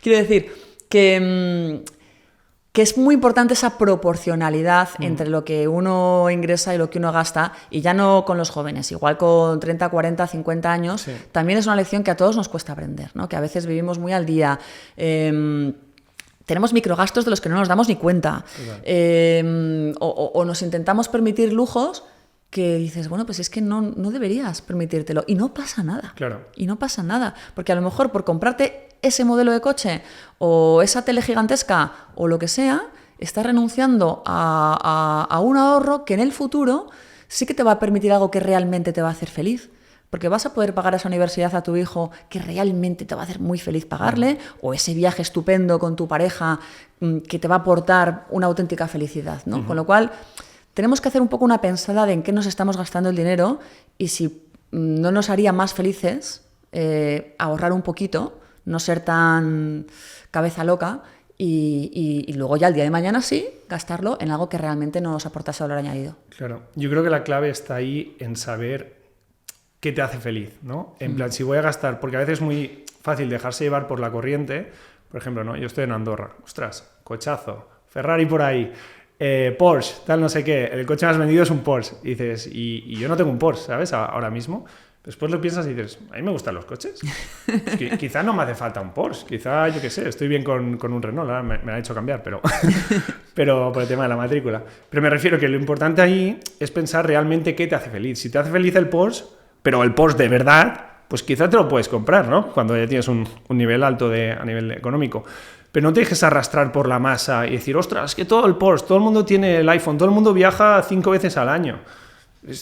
quiero decir que es muy importante esa proporcionalidad entre lo que uno ingresa y lo que uno gasta, y ya no con los jóvenes, igual con 30, 40, 50 años, sí. También es una lección que a todos nos cuesta aprender, ¿no? Que a veces vivimos muy al día. Tenemos microgastos de los que no nos damos ni cuenta. O nos intentamos permitir lujos que dices, bueno, pues es que no deberías permitírtelo, y no pasa nada. Claro. Y no pasa nada, porque a lo mejor por comprarte ese modelo de coche o esa tele gigantesca o lo que sea, estás renunciando a un ahorro que en el futuro sí que te va a permitir algo que realmente te va a hacer feliz. Porque vas a poder pagar esa universidad a tu hijo que realmente te va a hacer muy feliz pagarle, o ese viaje estupendo con tu pareja que te va a aportar una auténtica felicidad, ¿no? Con lo cual, tenemos que hacer un poco una pensada de en qué nos estamos gastando el dinero, y si no nos haría más felices ahorrar un poquito, no ser tan cabeza loca, y luego ya el día de mañana sí gastarlo en algo que realmente nos aportase valor añadido. Claro, yo creo que la clave está ahí en saber qué te hace feliz, ¿no? En plan, si voy a gastar, porque a veces es muy fácil dejarse llevar por la corriente. Por ejemplo, ¿no? Yo estoy en Andorra, ostras, cochazo, Ferrari por ahí, Porsche, tal no sé qué, el coche más vendido es un Porsche, y dices, y yo no tengo un Porsche, ¿sabes? Ahora mismo. Después lo piensas y dices, a mí me gustan los coches. Quizá no me hace falta un Porsche, quizá, yo qué sé, estoy bien con un Renault, ahora me ha hecho cambiar, pero por el tema de la matrícula. Pero me refiero que lo importante ahí es pensar realmente qué te hace feliz. Si te hace feliz el Porsche, pero el Porsche de verdad, pues quizá te lo puedes comprar, ¿no? Cuando ya tienes un nivel alto a nivel económico. Pero no te dejes arrastrar por la masa y decir, ostras, es que todo el Porsche, todo el mundo tiene el iPhone, todo el mundo viaja 5 veces al año.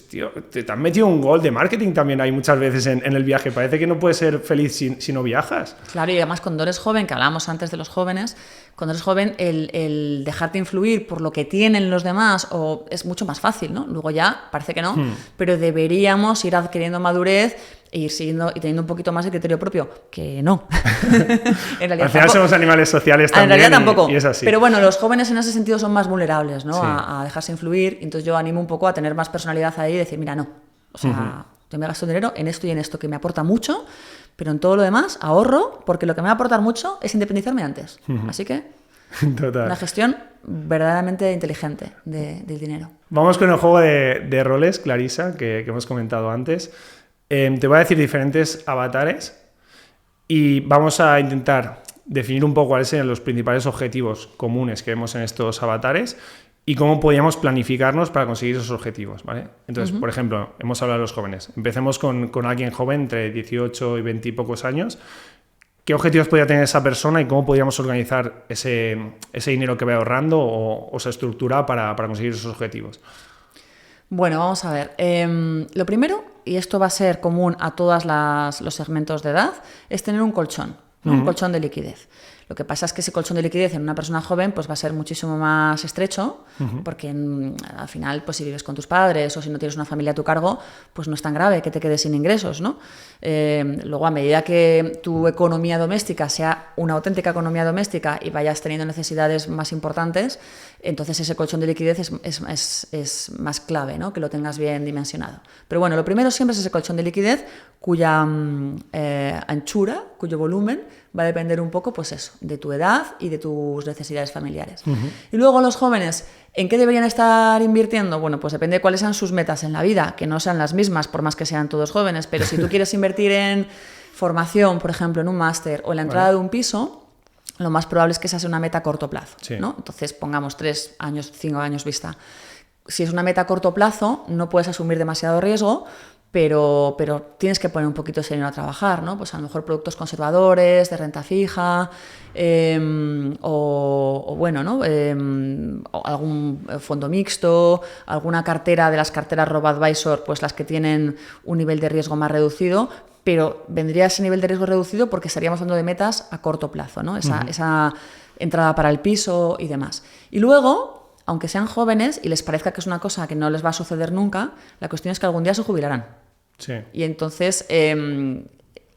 Tío, te han metido un gol de marketing también hay muchas veces en el viaje. Parece que no puedes ser feliz si no viajas. Claro, y además cuando eres joven, que hablábamos antes de los jóvenes, cuando eres joven el dejarte influir por lo que tienen los demás es mucho más fácil, ¿no? Luego ya parece que no, pero deberíamos ir adquiriendo madurez e ir siguiendo y teniendo un poquito más de criterio propio, que no. En realidad, al final somos animales sociales también. En realidad tampoco. Y es así. Pero bueno, los jóvenes en ese sentido son más vulnerables, ¿no? Sí. A dejarse influir. Entonces yo animo un poco a tener más personalidad ahí y decir, mira, no. O sea, yo me gasto dinero en esto y en esto que me aporta mucho, pero en todo lo demás ahorro, porque lo que me va a aportar mucho es independizarme antes. Así que Total. una gestión verdaderamente inteligente del dinero. Vamos con el juego de roles, Clarisa, que hemos comentado antes. Te voy a decir diferentes avatares y vamos a intentar definir un poco cuáles serían los principales objetivos comunes que vemos en estos avatares y cómo podríamos planificarnos para conseguir esos objetivos, ¿vale? Entonces, por ejemplo, hemos hablado de los jóvenes. Empecemos con alguien joven entre 18 y 20 y pocos años. ¿Qué objetivos podría tener esa persona y cómo podríamos organizar ese dinero que va ahorrando o esa estructura para conseguir esos objetivos? Bueno, vamos a ver. Lo primero, y esto va a ser común a todos los segmentos de edad, es tener un colchón, ¿no? Un colchón de liquidez. Lo que pasa es que ese colchón de liquidez en una persona joven pues va a ser muchísimo más estrecho, porque al final, pues si vives con tus padres o si no tienes una familia a tu cargo, pues no es tan grave que te quedes sin ingresos, ¿no? Luego, a medida que tu economía doméstica sea una auténtica economía doméstica y vayas teniendo necesidades más importantes, entonces ese colchón de liquidez es más clave, ¿no? Que lo tengas bien dimensionado. Pero bueno, lo primero siempre es ese colchón de liquidez cuya anchura, cuyo volumen va a depender un poco, pues eso, de tu edad y de tus necesidades familiares. Y luego los jóvenes, ¿en qué deberían estar invirtiendo? Bueno, pues depende de cuáles sean sus metas en la vida, que no sean las mismas, por más que sean todos jóvenes, pero si tú quieres invertir en formación, por ejemplo, en un máster o en la entrada de un piso, lo más probable es que esa sea una meta a corto plazo, ¿no? Entonces pongamos 3 años, 5 años vista. Si es una meta a corto plazo, no puedes asumir demasiado riesgo, pero tienes que poner un poquito ese dinero a trabajar, ¿no? Pues a lo mejor productos conservadores, de renta fija, o bueno, ¿no? O algún fondo mixto, alguna cartera de las carteras RoboAdvisor, pues las que tienen un nivel de riesgo más reducido, pero vendría ese nivel de riesgo reducido porque estaríamos hablando de metas a corto plazo, ¿no? Esa entrada para el piso y demás. Y luego, aunque sean jóvenes y les parezca que es una cosa que no les va a suceder nunca, la cuestión es que algún día se jubilarán. Sí. Y entonces,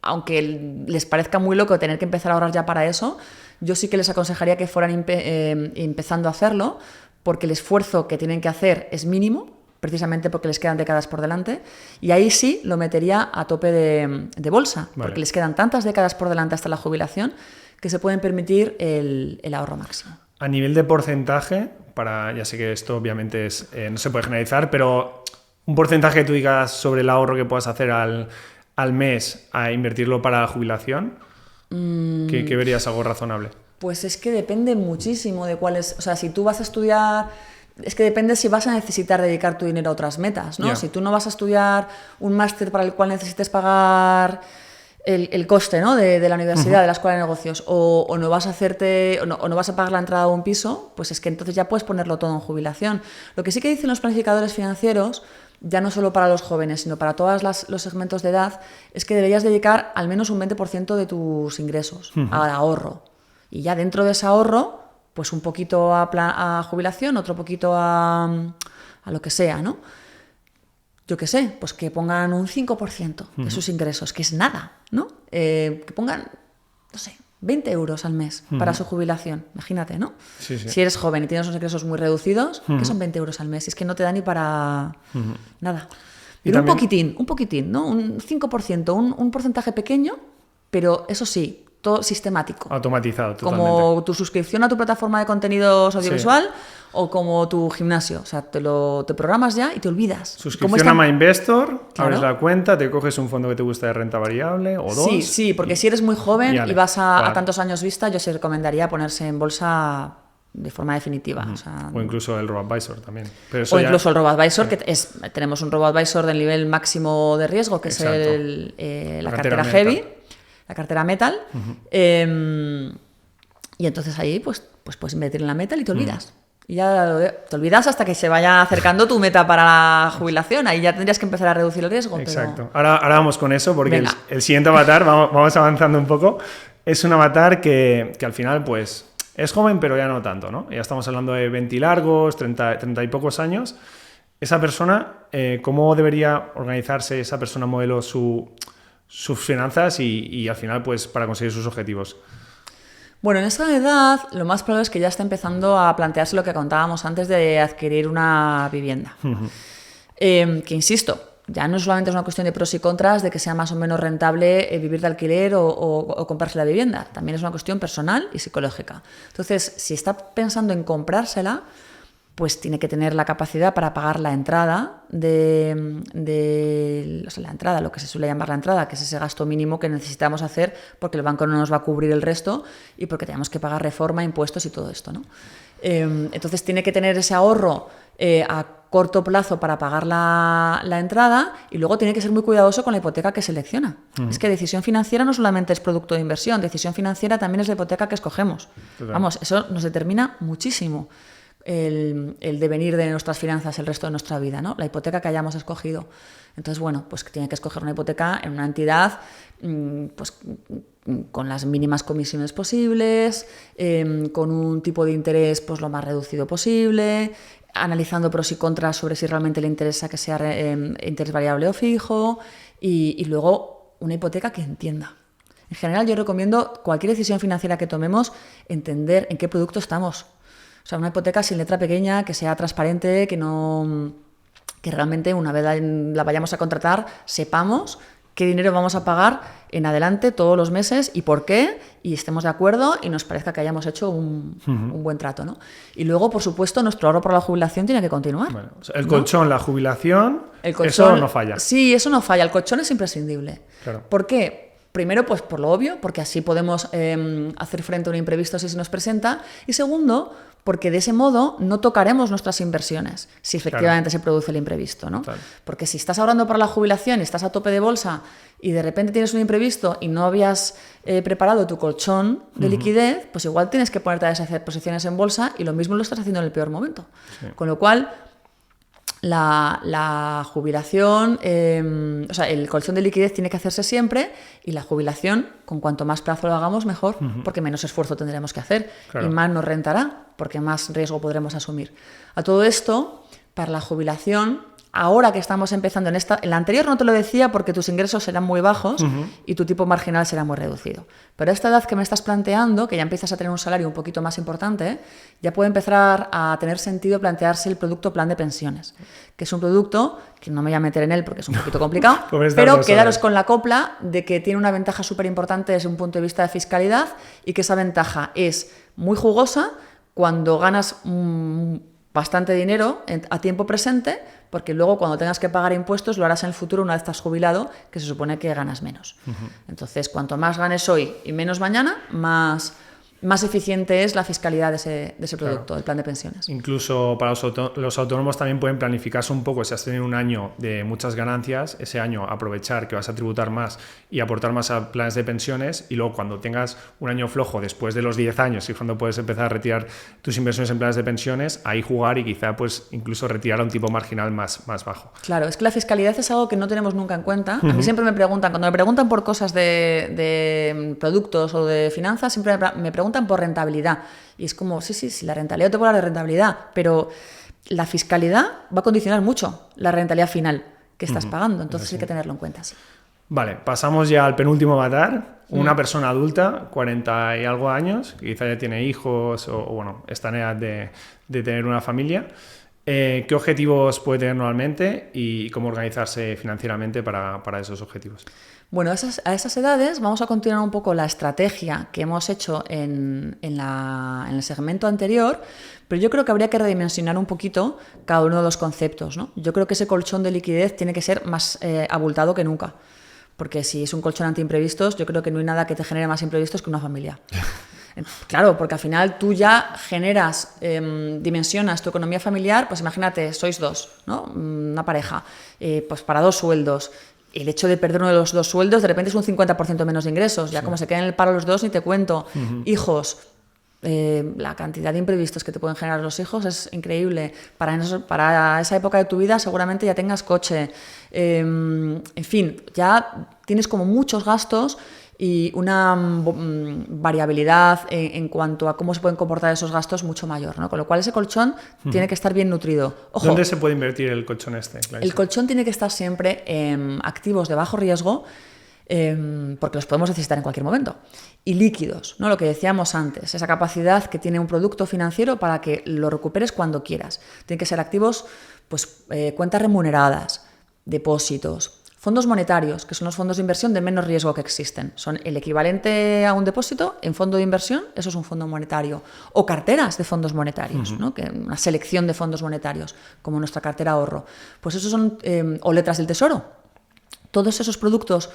aunque les parezca muy loco tener que empezar a ahorrar ya para eso, yo sí que les aconsejaría que fueran empezando a hacerlo, porque el esfuerzo que tienen que hacer es mínimo, precisamente porque les quedan décadas por delante, y ahí sí lo metería a tope de bolsa, porque les quedan tantas décadas por delante hasta la jubilación que se pueden permitir el ahorro máximo. A nivel de porcentaje, ya sé que esto obviamente no se puede generalizar, pero un porcentaje que tú digas sobre el ahorro que puedas hacer al mes a invertirlo para la jubilación, ¿qué verías algo razonable? Pues es que depende muchísimo de cuáles... O sea, si tú vas a estudiar... Es que depende si vas a necesitar dedicar tu dinero a otras metas, ¿no? Si tú no vas a estudiar un máster para el cual necesites pagar el coste, ¿no? de la universidad, de la escuela de negocios, o no vas a no vas a pagar la entrada a un piso, pues es que entonces ya puedes ponerlo todo en jubilación. Lo que sí que dicen los planificadores financieros, ya no solo para los jóvenes, sino para todos los segmentos de edad, es que deberías dedicar al menos un 20% de tus ingresos al ahorro. Y ya dentro de ese ahorro, pues un poquito a jubilación, otro poquito a lo que sea, ¿no? Yo qué sé, pues que pongan un 5% de sus ingresos, que es nada, ¿no? Que pongan, no sé, 20 euros al mes para su jubilación, imagínate, ¿no? Sí. Si eres joven y tienes unos ingresos muy reducidos, ¿qué son 20 euros al mes? Es que no te da ni para nada. Pero también... un poquitín, ¿no? Un 5%, un porcentaje pequeño, pero eso sí, todo sistemático. Automatizado, totalmente. Como tu suscripción a tu plataforma de contenidos audiovisual o como tu gimnasio. O sea, te programas ya y te olvidas. Suscripción a MyInvestor, abres la cuenta, te coges un fondo que te gusta de renta variable o dos. Sí, porque si eres muy joven y vas a tantos años vista, yo sí recomendaría ponerse en bolsa de forma definitiva. O incluso el robo-advisor también. Pero o incluso el robo-advisor, que tenemos un robo-advisor del nivel máximo de riesgo, que Exacto. es la cartera heavy, la cartera metal. Y entonces ahí pues puedes invertir en la metal y te olvidas. Y ya te olvidas hasta que se vaya acercando tu meta para la jubilación. Ahí ya tendrías que empezar a reducir el riesgo. Exacto. Pero... Ahora vamos con eso, porque el siguiente avatar, vamos avanzando un poco, es un avatar que al final pues es joven, pero ya no tanto, ¿no? Ya estamos hablando de 20 largos, 30 y pocos años. Esa persona, ¿cómo debería organizarse esa persona modelo sus finanzas y al final pues para conseguir sus objetivos? Bueno, en esa edad lo más probable es que ya esté empezando a plantearse lo que contábamos antes de adquirir una vivienda. Que insisto, ya no solamente es una cuestión de pros y contras, de que sea más o menos rentable vivir de alquiler o comprarse la vivienda. También es una cuestión personal y psicológica. Entonces, si está pensando en comprársela, pues tiene que tener la capacidad para pagar la entrada la entrada, lo que se suele llamar la entrada, que es ese gasto mínimo que necesitamos hacer porque el banco no nos va a cubrir el resto y porque tenemos que pagar reforma, impuestos y todo esto, ¿no? Entonces tiene que tener ese ahorro a corto plazo para pagar la entrada y luego tiene que ser muy cuidadoso con la hipoteca que selecciona. Es que decisión financiera no solamente es producto de inversión, decisión financiera también es la hipoteca que escogemos. Total. Vamos, eso nos determina muchísimo el devenir de nuestras finanzas el resto de nuestra vida, ¿no? La hipoteca que hayamos escogido. Entonces, bueno, pues tiene que escoger una hipoteca en una entidad pues con las mínimas comisiones posibles, con un tipo de interés pues lo más reducido posible, analizando pros y contras sobre si realmente le interesa que sea interés variable o fijo y luego una hipoteca que entienda. En general, yo recomiendo cualquier decisión financiera que tomemos entender en qué producto estamos. O sea, una hipoteca sin letra pequeña, que sea transparente, que realmente una vez la vayamos a contratar sepamos qué dinero vamos a pagar en adelante todos los meses y por qué, y estemos de acuerdo y nos parezca que hayamos hecho un buen trato, ¿no? Y luego, por supuesto, nuestro ahorro para la jubilación tiene que continuar. Bueno, o sea, el colchón, ¿no? La jubilación, eso no falla. Sí, eso no falla. El colchón es imprescindible. Claro. ¿Por qué? Primero, pues por lo obvio, porque así podemos hacer frente a un imprevisto si se nos presenta. Y segundo, porque de ese modo no tocaremos nuestras inversiones si efectivamente se produce el imprevisto, ¿no? Claro. Porque si estás ahorrando para la jubilación y estás a tope de bolsa y de repente tienes un imprevisto y no habías preparado tu colchón de liquidez, pues igual tienes que ponerte a deshacer posiciones en bolsa y lo mismo lo estás haciendo en el peor momento. Sí. Con lo cual, la jubilación, o sea, el colchón de liquidez tiene que hacerse siempre y la jubilación, con cuanto más plazo lo hagamos, mejor, porque menos esfuerzo tendremos que hacer y más nos rentará, porque más riesgo podremos asumir. A todo esto, para la jubilación, ahora que estamos empezando en la anterior no te lo decía porque tus ingresos serán muy bajos y tu tipo marginal será muy reducido. Pero a esta edad que me estás planteando, que ya empiezas a tener un salario un poquito más importante, ya puede empezar a tener sentido plantearse el producto plan de pensiones, que es un producto que no me voy a meter en él porque es un poquito complicado, pero quedaros con la copla de que tiene una ventaja súper importante desde un punto de vista de fiscalidad y que esa ventaja es muy jugosa cuando ganas bastante dinero a tiempo presente, porque luego cuando tengas que pagar impuestos lo harás en el futuro una vez estás jubilado, que se supone que ganas menos. Entonces, cuanto más ganes hoy y menos mañana, más eficiente es la fiscalidad de ese producto, del plan de pensiones. Incluso para los autónomos también pueden planificarse un poco. Si has tenido un año de muchas ganancias, ese año aprovechar que vas a tributar más y aportar más a planes de pensiones, y luego cuando tengas un año flojo después de los 10 años y cuando puedes empezar a retirar tus inversiones en planes de pensiones, ahí jugar y quizá pues incluso retirar a un tipo marginal más bajo. Claro, es que la fiscalidad es algo que no tenemos nunca en cuenta. A mí siempre me preguntan, cuando me preguntan por cosas de productos o de finanzas, siempre me preguntan por rentabilidad. Y es como, sí, la rentabilidad te puede hablar de rentabilidad, pero la fiscalidad va a condicionar mucho la rentabilidad final que estás pagando. Entonces hay que tenerlo en cuenta, sí. Vale, pasamos ya al penúltimo avatar. Una persona adulta, 40 y algo años, que quizá ya tiene hijos o bueno, está en edad de tener una familia. ¿Qué objetivos puede tener normalmente y cómo organizarse financieramente para esos objetivos? Bueno, a esas edades vamos a continuar un poco la estrategia que hemos hecho en el segmento anterior, pero yo creo que habría que redimensionar un poquito cada uno de los conceptos, ¿no? Yo creo que ese colchón de liquidez tiene que ser más abultado que nunca, porque si es un colchón anti imprevistos, yo creo que no hay nada que te genere más imprevistos que una familia. Claro, porque al final tú ya generas, dimensionas tu economía familiar, pues imagínate, sois dos, ¿no? Una pareja, pues para 2 sueldos. El hecho de perder uno de los 2 sueldos, de repente es un 50% menos de ingresos. Ya como se quedan en el paro los dos, ni te cuento. Hijos, la cantidad de imprevistos que te pueden generar los hijos es increíble. Para esa época de tu vida seguramente ya tengas coche. En fin, ya tienes como muchos gastos y una variabilidad en cuanto a cómo se pueden comportar esos gastos mucho mayor, ¿no? Con lo cual ese colchón tiene que estar bien nutrido. Ojo, ¿dónde se puede invertir el colchón este, Clarisa? El colchón tiene que estar siempre en activos de bajo riesgo, porque los podemos necesitar en cualquier momento. Y líquidos, ¿no? Lo que decíamos antes, esa capacidad que tiene un producto financiero para que lo recuperes cuando quieras. Tienen que ser activos, pues cuentas remuneradas, depósitos, fondos monetarios, que son los fondos de inversión de menos riesgo que existen. Son el equivalente a un depósito en fondo de inversión, eso es un fondo monetario. O carteras de fondos monetarios, ¿no? Que una selección de fondos monetarios, como nuestra cartera ahorro. Pues esos son, o letras del tesoro. Todos esos productos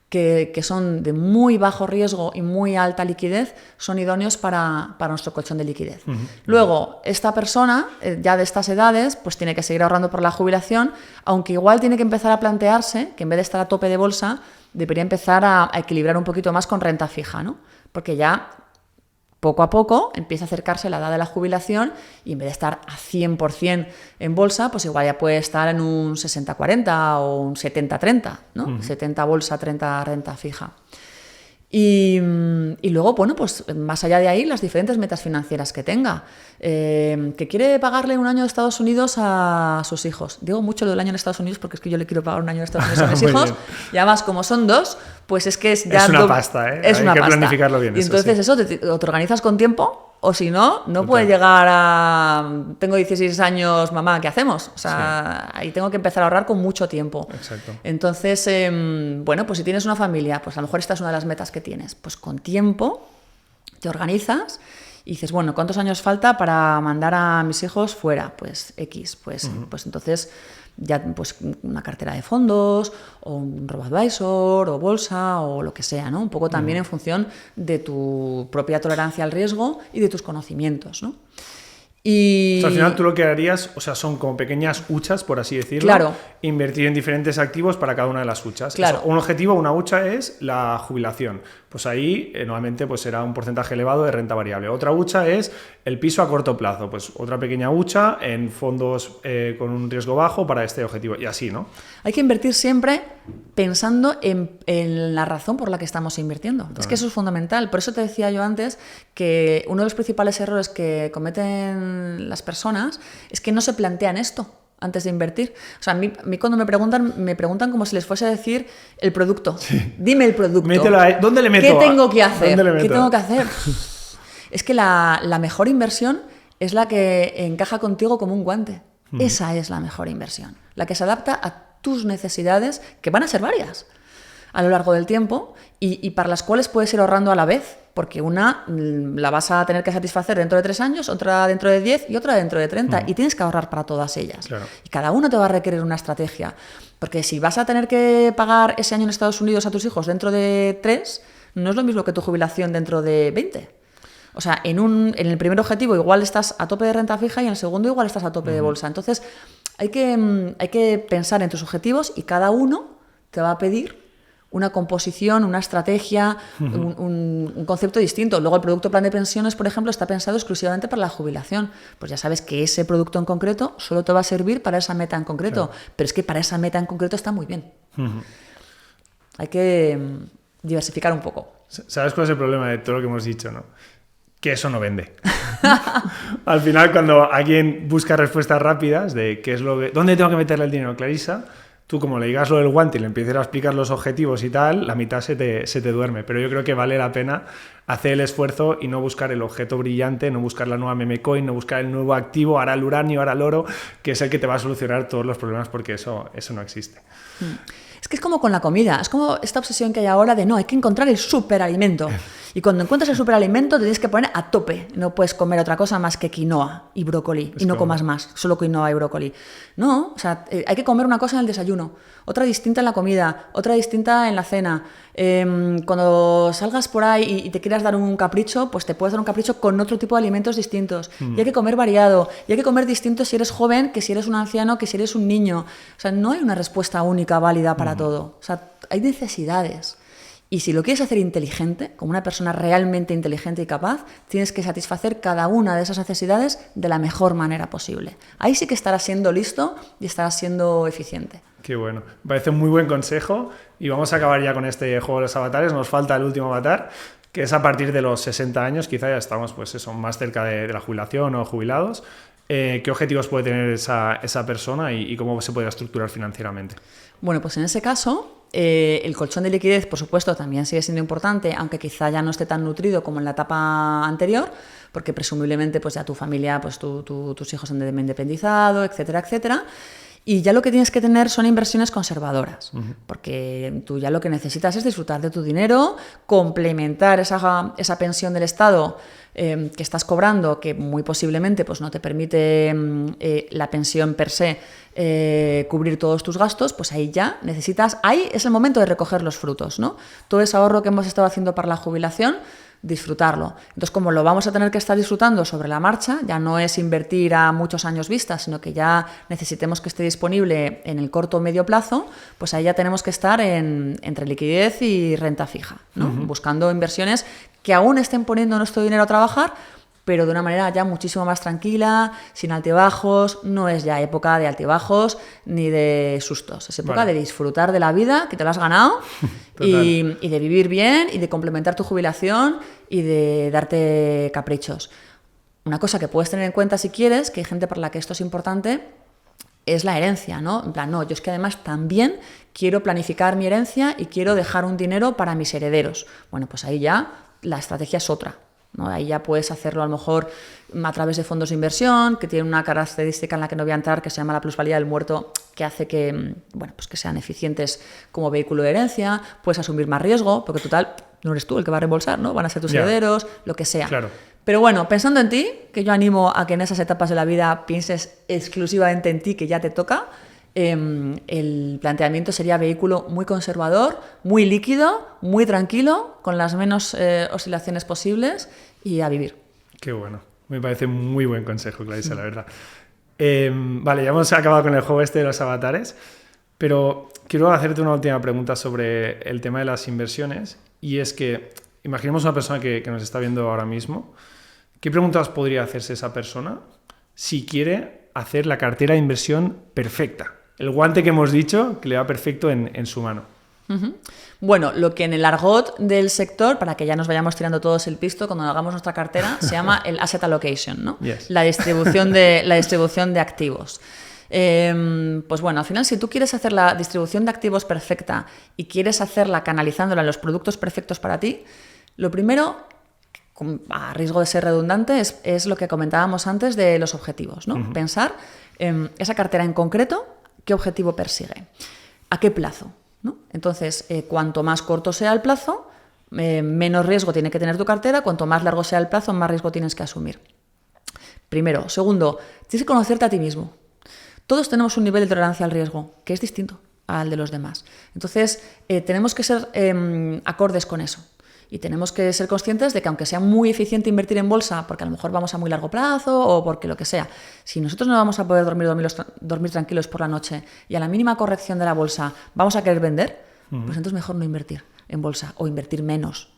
que son de muy bajo riesgo y muy alta liquidez son idóneos para nuestro colchón de liquidez. Luego, esta persona, ya de estas edades, pues tiene que seguir ahorrando por la jubilación, aunque igual tiene que empezar a plantearse que en vez de estar a tope de bolsa, debería empezar a equilibrar un poquito más con renta fija, ¿no? Porque ya poco a poco empieza a acercarse la edad de la jubilación y en vez de estar a 100% en bolsa, pues igual ya puede estar en un 60-40 o un 70-30, ¿no? 70 bolsa, 30 renta fija. Y luego, bueno, pues más allá de ahí, las diferentes metas financieras que tenga. Que quiere pagarle un año de Estados Unidos a sus hijos. Digo mucho lo del año en Estados Unidos porque es que yo le quiero pagar un año de Estados Unidos a mis hijos. Bien. Y además, como son 2, pues es que es ya... Es una pasta, ¿eh? Hay que planificarlo bien. Y entonces eso te organizas con tiempo. O si no, no puede llegar a... Tengo 16 años, mamá, ¿qué hacemos? O sea, ahí tengo que empezar a ahorrar con mucho tiempo. Exacto. Entonces, bueno, pues si tienes una familia, pues a lo mejor esta es una de las metas que tienes. Pues con tiempo te organizas y dices, bueno, ¿cuántos años falta para mandar a mis hijos fuera? Pues X, pues entonces... ya pues una cartera de fondos o un robo-advisor o bolsa o lo que sea, ¿no? Un poco también en función de tu propia tolerancia al riesgo y de tus conocimientos, ¿no? Y... O sea, al final tú lo que harías, o sea, son como pequeñas huchas, por así decirlo. Claro. Invertir en diferentes activos para cada una de las huchas. Claro. O sea, un objetivo, una hucha es la jubilación. Pues ahí, nuevamente, pues será un porcentaje elevado de renta variable. Otra hucha es el piso a corto plazo. Pues otra pequeña hucha en fondos con un riesgo bajo para este objetivo. Y así, ¿no? Hay que invertir siempre pensando en la razón por la que estamos invirtiendo. Totalmente. Es que eso es fundamental. Por eso te decía yo antes que uno de los principales errores que cometen las personas es que no se plantean esto antes de invertir. O sea, a mí cuando me preguntan como si les fuese a decir el producto. Sí. Dime el producto. Mételo ahí. ¿Dónde le meto? ¿Qué tengo que hacer? ¿Dónde le meto? ¿Qué tengo que hacer? Es que la mejor inversión es la que encaja contigo como un guante. Esa es la mejor inversión. La que se adapta a tus necesidades, que van a ser varias a lo largo del tiempo y para las cuales puedes ir ahorrando a la vez, porque una la vas a tener que satisfacer dentro de 3 años, otra dentro de 10 y otra dentro de 30 y tienes que ahorrar para todas ellas. Claro. Y cada uno te va a requerir una estrategia, porque si vas a tener que pagar ese año en Estados Unidos a tus hijos dentro de 3, no es lo mismo que tu jubilación dentro de 20. O sea, en el primer objetivo igual estás a tope de renta fija y en el segundo igual estás a tope de bolsa. Entonces hay que pensar en tus objetivos y cada uno te va a pedir una composición, una estrategia, un concepto distinto. Luego el producto plan de pensiones, por ejemplo, está pensado exclusivamente para la jubilación. Pues ya sabes que ese producto en concreto solo te va a servir para esa meta en concreto. Claro. Pero es que para esa meta en concreto está muy bien. Hay que diversificar un poco. ¿Sabes cuál es el problema de todo lo que hemos dicho, no? Que eso no vende. Al final, cuando alguien busca respuestas rápidas de qué es lo que... ¿Dónde tengo que meterle el dinero, Clarisa? Tú, como le digas lo del guante y le empieces a explicar los objetivos y tal, la mitad se te duerme. Pero yo creo que vale la pena hacer el esfuerzo y no buscar el objeto brillante, no buscar la nueva meme coin, no buscar el nuevo activo, ahora el uranio, ahora el oro, que es el que te va a solucionar todos los problemas, porque eso no existe. Es que es como con la comida, es como esta obsesión que hay ahora de no, hay que encontrar el superalimento. Y cuando encuentras el superalimento te tienes que poner a tope. No puedes comer otra cosa más que quinoa y brócoli. Y no comas más, solo quinoa y brócoli. No, o sea, hay que comer una cosa en el desayuno, otra distinta en la comida, otra distinta en la cena. Cuando salgas por ahí y te quieras dar un capricho, pues te puedes dar un capricho con otro tipo de alimentos distintos. Y hay que comer variado. Y hay que comer distinto si eres joven, que si eres un anciano, que si eres un niño. O sea, no hay una respuesta única, válida para todo. O sea, hay necesidades. Y si lo quieres hacer inteligente, como una persona realmente inteligente y capaz, tienes que satisfacer cada una de esas necesidades de la mejor manera posible. Ahí sí que estarás siendo listo y estarás siendo eficiente. Qué bueno. Me parece un muy buen consejo y vamos a acabar ya con este juego de los avatares. Nos falta el último avatar, que es a partir de los 60 años, quizá ya estamos pues eso, más cerca de la jubilación o jubilados. ¿Qué objetivos puede tener esa persona y cómo se puede estructurar financieramente? Bueno, pues en ese caso, el colchón de liquidez, por supuesto, también sigue siendo importante, aunque quizá ya no esté tan nutrido como en la etapa anterior, porque presumiblemente pues ya tu familia, pues tus hijos han independizado, etcétera, etcétera. Y ya lo que tienes que tener son inversiones conservadoras, porque tú ya lo que necesitas es disfrutar de tu dinero, complementar esa pensión del Estado que estás cobrando, que muy posiblemente pues, no te permite la pensión per se cubrir todos tus gastos, pues ahí ya necesitas, ahí es el momento de recoger los frutos, ¿no? Todo ese ahorro que hemos estado haciendo para la jubilación, disfrutarlo. Entonces, como lo vamos a tener que estar disfrutando sobre la marcha, ya no es invertir a muchos años vista, sino que ya necesitemos que esté disponible en el corto o medio plazo, pues ahí ya tenemos que estar entre liquidez y renta fija, ¿no? Buscando inversiones que aún estén poniendo nuestro dinero a trabajar, pero de una manera ya muchísimo más tranquila, sin altibajos. No es ya época de altibajos ni de sustos. Es época de disfrutar de la vida, que te lo has ganado, y de vivir bien, y de complementar tu jubilación, y de darte caprichos. Una cosa que puedes tener en cuenta si quieres, que hay gente para la que esto es importante, es la herencia, ¿no? En plan, no, yo es que además también quiero planificar mi herencia y quiero dejar un dinero para mis herederos. Bueno, pues ahí ya la estrategia es otra, ¿no? Ahí ya puedes hacerlo a lo mejor a través de fondos de inversión, que tienen una característica en la que no voy a entrar, que se llama la plusvalía del muerto, que hace que, bueno, pues que sean eficientes como vehículo de herencia. Puedes asumir más riesgo, porque total, no eres tú el que va a reembolsar, ¿no? Van a ser tus herederos, lo que sea. Claro. Pero bueno, pensando en ti, que yo animo a que en esas etapas de la vida pienses exclusivamente en ti, que ya te toca, el planteamiento sería vehículo muy conservador, muy líquido, muy tranquilo, con las menos oscilaciones posibles y a vivir. Qué bueno. Me parece muy buen consejo, Clarisa, la verdad. Vale, ya hemos acabado con el juego este de los avatares, pero quiero hacerte una última pregunta sobre el tema de las inversiones, y es que imaginemos una persona que nos está viendo ahora mismo. ¿Qué preguntas podría hacerse esa persona si quiere hacer la cartera de inversión perfecta? El guante que hemos dicho que le va perfecto en su mano. Bueno, lo que en el argot del sector, para que ya nos vayamos tirando todos el pisto cuando hagamos nuestra cartera, se llama el asset allocation, ¿no? Yes. La distribución de activos. Pues bueno, al final, si tú quieres hacer la distribución de activos perfecta y quieres hacerla canalizándola en los productos perfectos para ti, lo primero, a riesgo de ser redundante, es lo que comentábamos antes de los objetivos, ¿no? Pensar en esa cartera en concreto, qué objetivo persigue, a qué plazo, ¿no? Entonces, cuanto más corto sea el plazo, menos riesgo tiene que tener tu cartera. Cuanto más largo sea el plazo, más riesgo tienes que asumir. Primero. Segundo, tienes que conocerte a ti mismo. Todos tenemos un nivel de tolerancia al riesgo que es distinto al de los demás. Entonces, tenemos que ser acordes con eso. Y tenemos que ser conscientes de que aunque sea muy eficiente invertir en bolsa, porque a lo mejor vamos a muy largo plazo o porque lo que sea, si nosotros no vamos a poder dormir tranquilos por la noche y a la mínima corrección de la bolsa vamos a querer vender, pues entonces mejor no invertir en bolsa o invertir menos.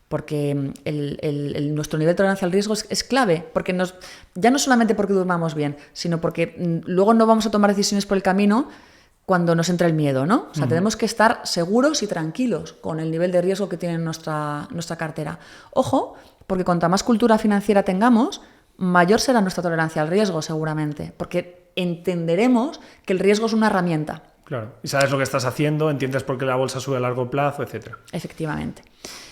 Porque nuestro nivel de tolerancia al riesgo es clave, porque ya no solamente porque durmamos bien, sino porque luego no vamos a tomar decisiones por el camino cuando nos entra el miedo, ¿no? O sea, tenemos que estar seguros y tranquilos con el nivel de riesgo que tiene nuestra cartera. Ojo, porque cuanta más cultura financiera tengamos, mayor será nuestra tolerancia al riesgo, seguramente, porque entenderemos que el riesgo es una herramienta. Claro, y sabes lo que estás haciendo, entiendes por qué la bolsa sube a largo plazo, etc. Efectivamente.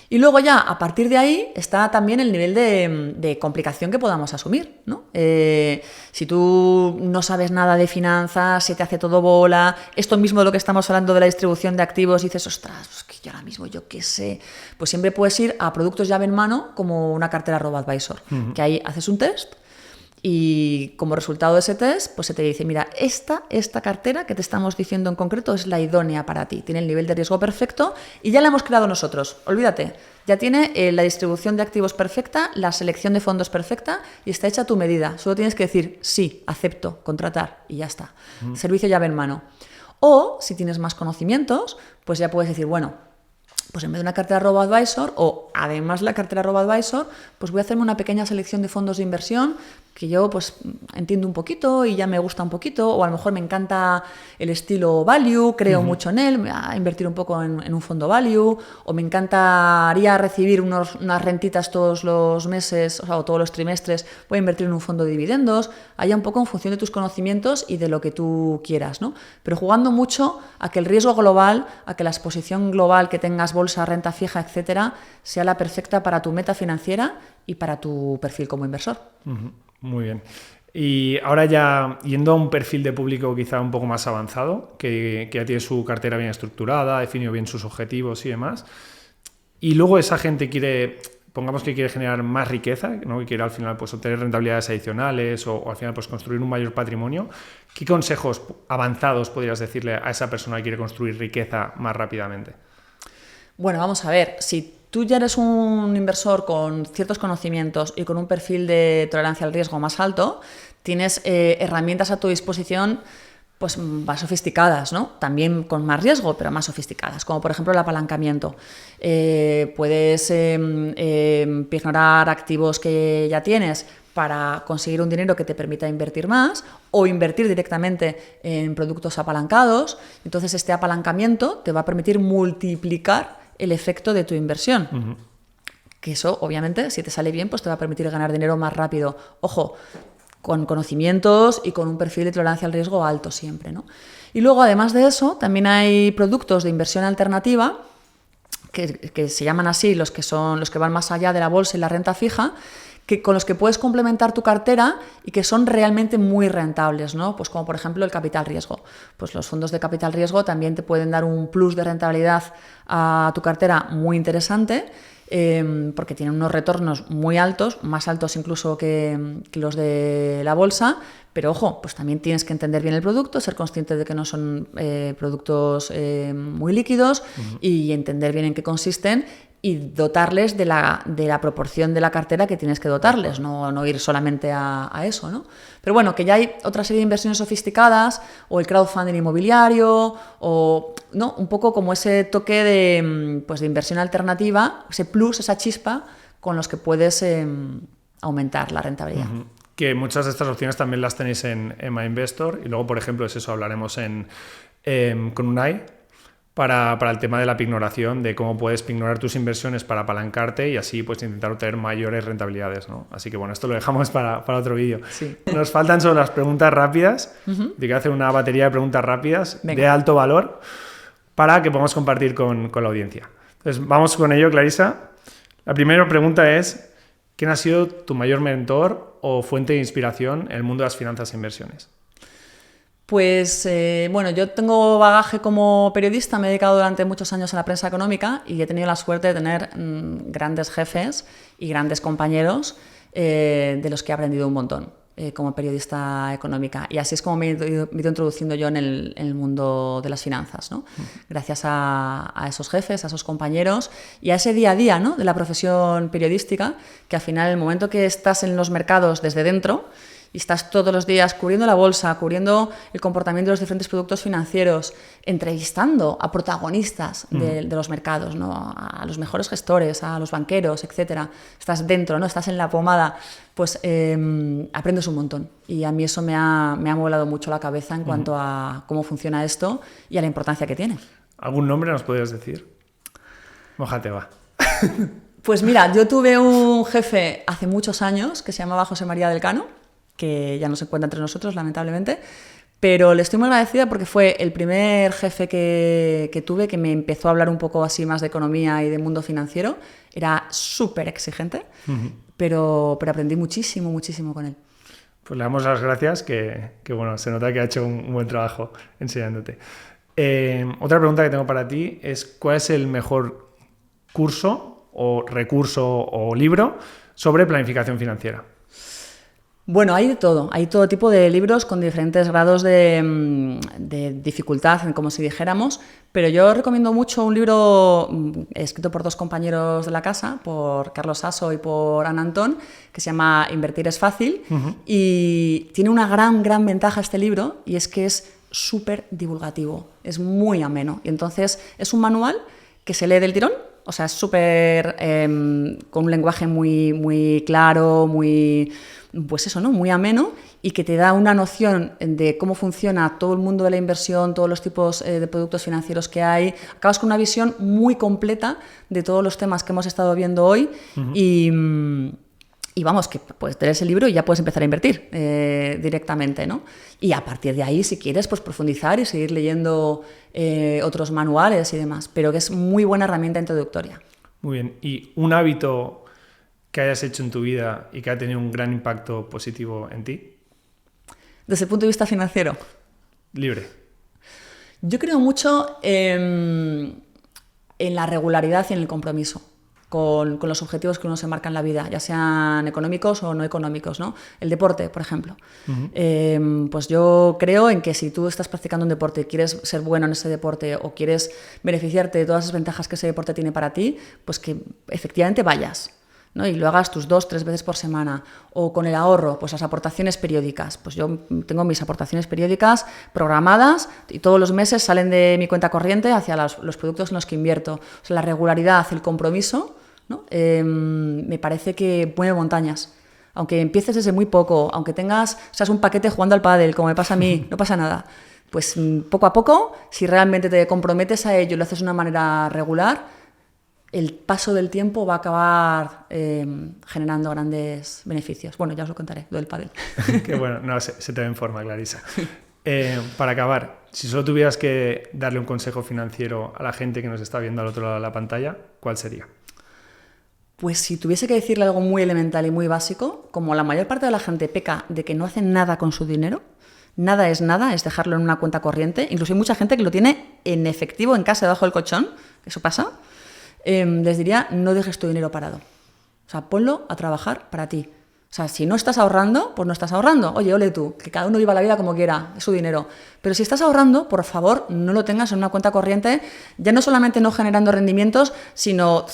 Y luego ya, a partir de ahí, está también el nivel de complicación que podamos asumir, ¿no? Si tú no sabes nada de finanzas, se te hace todo bola, esto mismo de lo que estamos hablando de la distribución de activos, y dices, ostras, pues que yo ahora mismo, yo qué sé, pues siempre puedes ir a productos llave en mano como una cartera RoboAdvisor, que ahí haces un test. Y como resultado de ese test, pues se te dice, mira, esta cartera que te estamos diciendo en concreto es la idónea para ti, tiene el nivel de riesgo perfecto y ya la hemos creado nosotros, olvídate, ya tiene la distribución de activos perfecta, la selección de fondos perfecta y está hecha a tu medida, solo tienes que decir, sí, acepto, contratar y ya está, servicio llave en mano. O, si tienes más conocimientos, pues ya puedes decir, bueno, pues en vez de una cartera RoboAdvisor o además la cartera RoboAdvisor, pues voy a hacerme una pequeña selección de fondos de inversión que yo pues entiendo un poquito y ya me gusta un poquito, o a lo mejor me encanta el estilo value, creo mucho en él, me voy a invertir un poco en un fondo value, o me encantaría recibir unas rentitas todos los meses, o todos los trimestres, voy a invertir en un fondo de dividendos, allá un poco en función de tus conocimientos y de lo que tú quieras, ¿no? Pero jugando mucho a que el riesgo global, a que la exposición global que tengas, bolsa, renta fija, etcétera, sea la perfecta para tu meta financiera y para tu perfil como inversor. Muy bien. Y ahora ya yendo a un perfil de público quizá un poco más avanzado, que ya tiene su cartera bien estructurada, ha definido bien sus objetivos y demás, y luego esa gente pongamos que quiere generar más riqueza, ¿no? Que quiere al final pues obtener rentabilidades adicionales o al final pues construir un mayor patrimonio, ¿qué consejos avanzados podrías decirle a esa persona que quiere construir riqueza más rápidamente? Bueno, vamos a ver, si tú ya eres un inversor con ciertos conocimientos y con un perfil de tolerancia al riesgo más alto, tienes herramientas a tu disposición pues más sofisticadas, ¿no? También con más riesgo, pero más sofisticadas, como por ejemplo el apalancamiento. Puedes ignorar activos que ya tienes para conseguir un dinero que te permita invertir más o invertir directamente en productos apalancados. Entonces este apalancamiento te va a permitir multiplicar el efecto de tu inversión. Que eso, obviamente, si te sale bien, pues te va a permitir ganar dinero más rápido. Ojo, con conocimientos y con un perfil de tolerancia al riesgo alto siempre, ¿no? Y luego, además de eso, también hay productos de inversión alternativa que se llaman así, los que van más allá de la bolsa y la renta fija, con los que puedes complementar tu cartera y que son realmente muy rentables, ¿no? Pues como por ejemplo el capital riesgo. Pues los fondos de capital riesgo también te pueden dar un plus de rentabilidad a tu cartera muy interesante, porque tienen unos retornos muy altos, más altos incluso que los de la bolsa, pero ojo, pues también tienes que entender bien el producto, ser consciente de que no son productos muy líquidos y entender bien en qué consisten y dotarles de la proporción de la cartera que tienes que dotarles, no ir solamente a eso, ¿no? Pero bueno, que ya hay otra serie de inversiones sofisticadas, o el crowdfunding inmobiliario, o ¿no? Un poco como ese toque de inversión alternativa, ese plus, esa chispa, con los que puedes aumentar la rentabilidad. Que muchas de estas opciones también las tenéis en MyInvestor, y luego, por ejemplo, es eso, hablaremos con Unai, para el tema de la pignoración, de cómo puedes pignorar tus inversiones para apalancarte y así pues intentar obtener mayores rentabilidades, ¿no? Así que bueno, esto lo dejamos para otro vídeo. Sí. Nos faltan solo las preguntas rápidas. Hay que hacer una batería de preguntas rápidas. Venga. De alto valor para que podamos compartir con la audiencia. Entonces vamos con ello, Clarisa. La primera pregunta es: ¿quién ha sido tu mayor mentor o fuente de inspiración en el mundo de las finanzas e inversiones? Pues bueno, yo tengo bagaje como periodista, me he dedicado durante muchos años a la prensa económica y he tenido la suerte de tener grandes jefes y grandes compañeros de los que he aprendido un montón como periodista económica. Y así es como me he ido introduciendo yo en el mundo de las finanzas, ¿no? Gracias a esos jefes, a esos compañeros y a ese día a día, ¿no? De la profesión periodística, que al final, el momento que estás en los mercados desde dentro, y estás todos los días cubriendo la bolsa, cubriendo el comportamiento de los diferentes productos financieros, entrevistando a protagonistas de los mercados, ¿no? A los mejores gestores, a los banqueros, etcétera. Estás dentro, ¿no? Estás en la pomada, pues aprendes un montón. Y a mí eso me ha molado mucho la cabeza en cuanto a cómo funciona esto y a la importancia que tiene. ¿Algún nombre nos podrías decir? Mójate, va. Pues mira, yo tuve un jefe hace muchos años que se llamaba José María del Cano, que ya no se encuentra entre nosotros, lamentablemente, Pero le estoy muy agradecida porque fue el primer jefe que tuve que me empezó a hablar un poco así más de economía y de mundo financiero. Era súper exigente, pero aprendí muchísimo, muchísimo con él. Pues le damos las gracias, que bueno, se nota que ha hecho un buen trabajo enseñándote. Otra pregunta que tengo para ti es: ¿cuál es el mejor curso o recurso o libro sobre planificación financiera? Bueno, hay de todo. Hay todo tipo de libros con diferentes grados de dificultad, como si dijéramos, pero yo recomiendo mucho un libro escrito por 2 compañeros de la casa, por Carlos Sasso y por Ana Antón, que se llama Invertir es fácil, y tiene una gran ventaja este libro, y es que es súper divulgativo, es muy ameno, y entonces es un manual que se lee del tirón. O sea, es súper con un lenguaje muy claro, pues eso, ¿no? Muy ameno, y que te da una noción de cómo funciona todo el mundo de la inversión, todos los tipos de productos financieros que hay. Acabas con una visión muy completa de todos los temas que hemos estado viendo hoy y vamos, que puedes tener ese libro y ya puedes empezar a invertir directamente, ¿no? Y a partir de ahí, si quieres, pues profundizar y seguir leyendo otros manuales y demás, pero que es muy buena herramienta introductoria. Muy bien. ¿Y un hábito que hayas hecho en tu vida y que ha tenido un gran impacto positivo en ti? Desde el punto de vista financiero. Libre. Yo creo mucho en la regularidad y en el compromiso con los objetivos que uno se marca en la vida, ya sean económicos o no económicos, ¿no? El deporte, por ejemplo. Pues yo creo en que si tú estás practicando un deporte y quieres ser bueno en ese deporte o quieres beneficiarte de todas las ventajas que ese deporte tiene para ti, pues que efectivamente vayas, ¿no? Y lo hagas tus 2-3 veces por semana. O con el ahorro, pues las aportaciones periódicas. Pues yo tengo mis aportaciones periódicas programadas y todos los meses salen de mi cuenta corriente hacia los productos en los que invierto. O sea, la regularidad, el compromiso, ¿no? Me parece que mueve montañas. Aunque empieces desde muy poco, aunque seas un paquete jugando al pádel, como me pasa a mí, no pasa nada. Pues poco a poco, si realmente te comprometes a ello y lo haces de una manera regular, el paso del tiempo va a acabar generando grandes beneficios. Bueno, ya os lo contaré, lo del pádel. Qué bueno, no, se te ve en forma, Clarisa. Para acabar, si solo tuvieras que darle un consejo financiero a la gente que nos está viendo al otro lado de la pantalla, ¿cuál sería? Pues si tuviese que decirle algo muy elemental y muy básico, como la mayor parte de la gente peca de que no hace nada con su dinero, nada, es dejarlo en una cuenta corriente. Incluso hay mucha gente que lo tiene en efectivo en casa, debajo del colchón, eso pasa. Les diría: no dejes tu dinero parado. O sea, ponlo a trabajar para ti. O sea, si no estás ahorrando, pues no estás ahorrando. Oye, ole tú, que cada uno viva la vida como quiera, es su dinero. Pero si estás ahorrando, por favor, no lo tengas en una cuenta corriente, ya no solamente no generando rendimientos, sino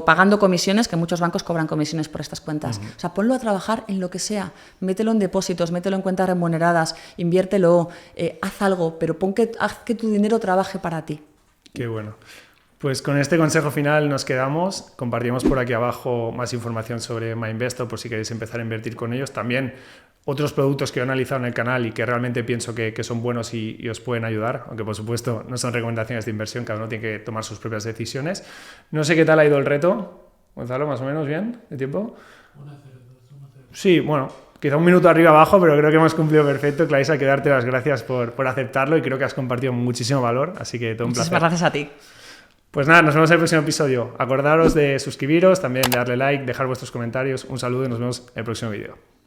pagando comisiones, que muchos bancos cobran comisiones por estas cuentas. O sea, ponlo a trabajar en lo que sea. Mételo en depósitos, mételo en cuentas remuneradas, inviértelo, haz algo, pero haz que tu dinero trabaje para ti. Qué bueno. Pues con este consejo final nos quedamos. Compartimos por aquí abajo más información sobre MyInvestor por si queréis empezar a invertir con ellos. También otros productos que he analizado en el canal y que realmente pienso que son buenos y os pueden ayudar, aunque por supuesto no son recomendaciones de inversión, cada uno tiene que tomar sus propias decisiones. No sé qué tal ha ido el reto. Gonzalo, ¿más o menos bien de tiempo? 1-0. Sí, bueno, quizá un minuto arriba abajo, pero creo que hemos cumplido perfecto. Clarisa, hay que darte las gracias por aceptarlo y creo que has compartido muchísimo valor, así que todo un placer. Muchísimas gracias a ti. Pues nada, nos vemos en el próximo episodio. Acordaros de suscribiros, también de darle like, dejar vuestros comentarios. Un saludo y nos vemos en el próximo vídeo.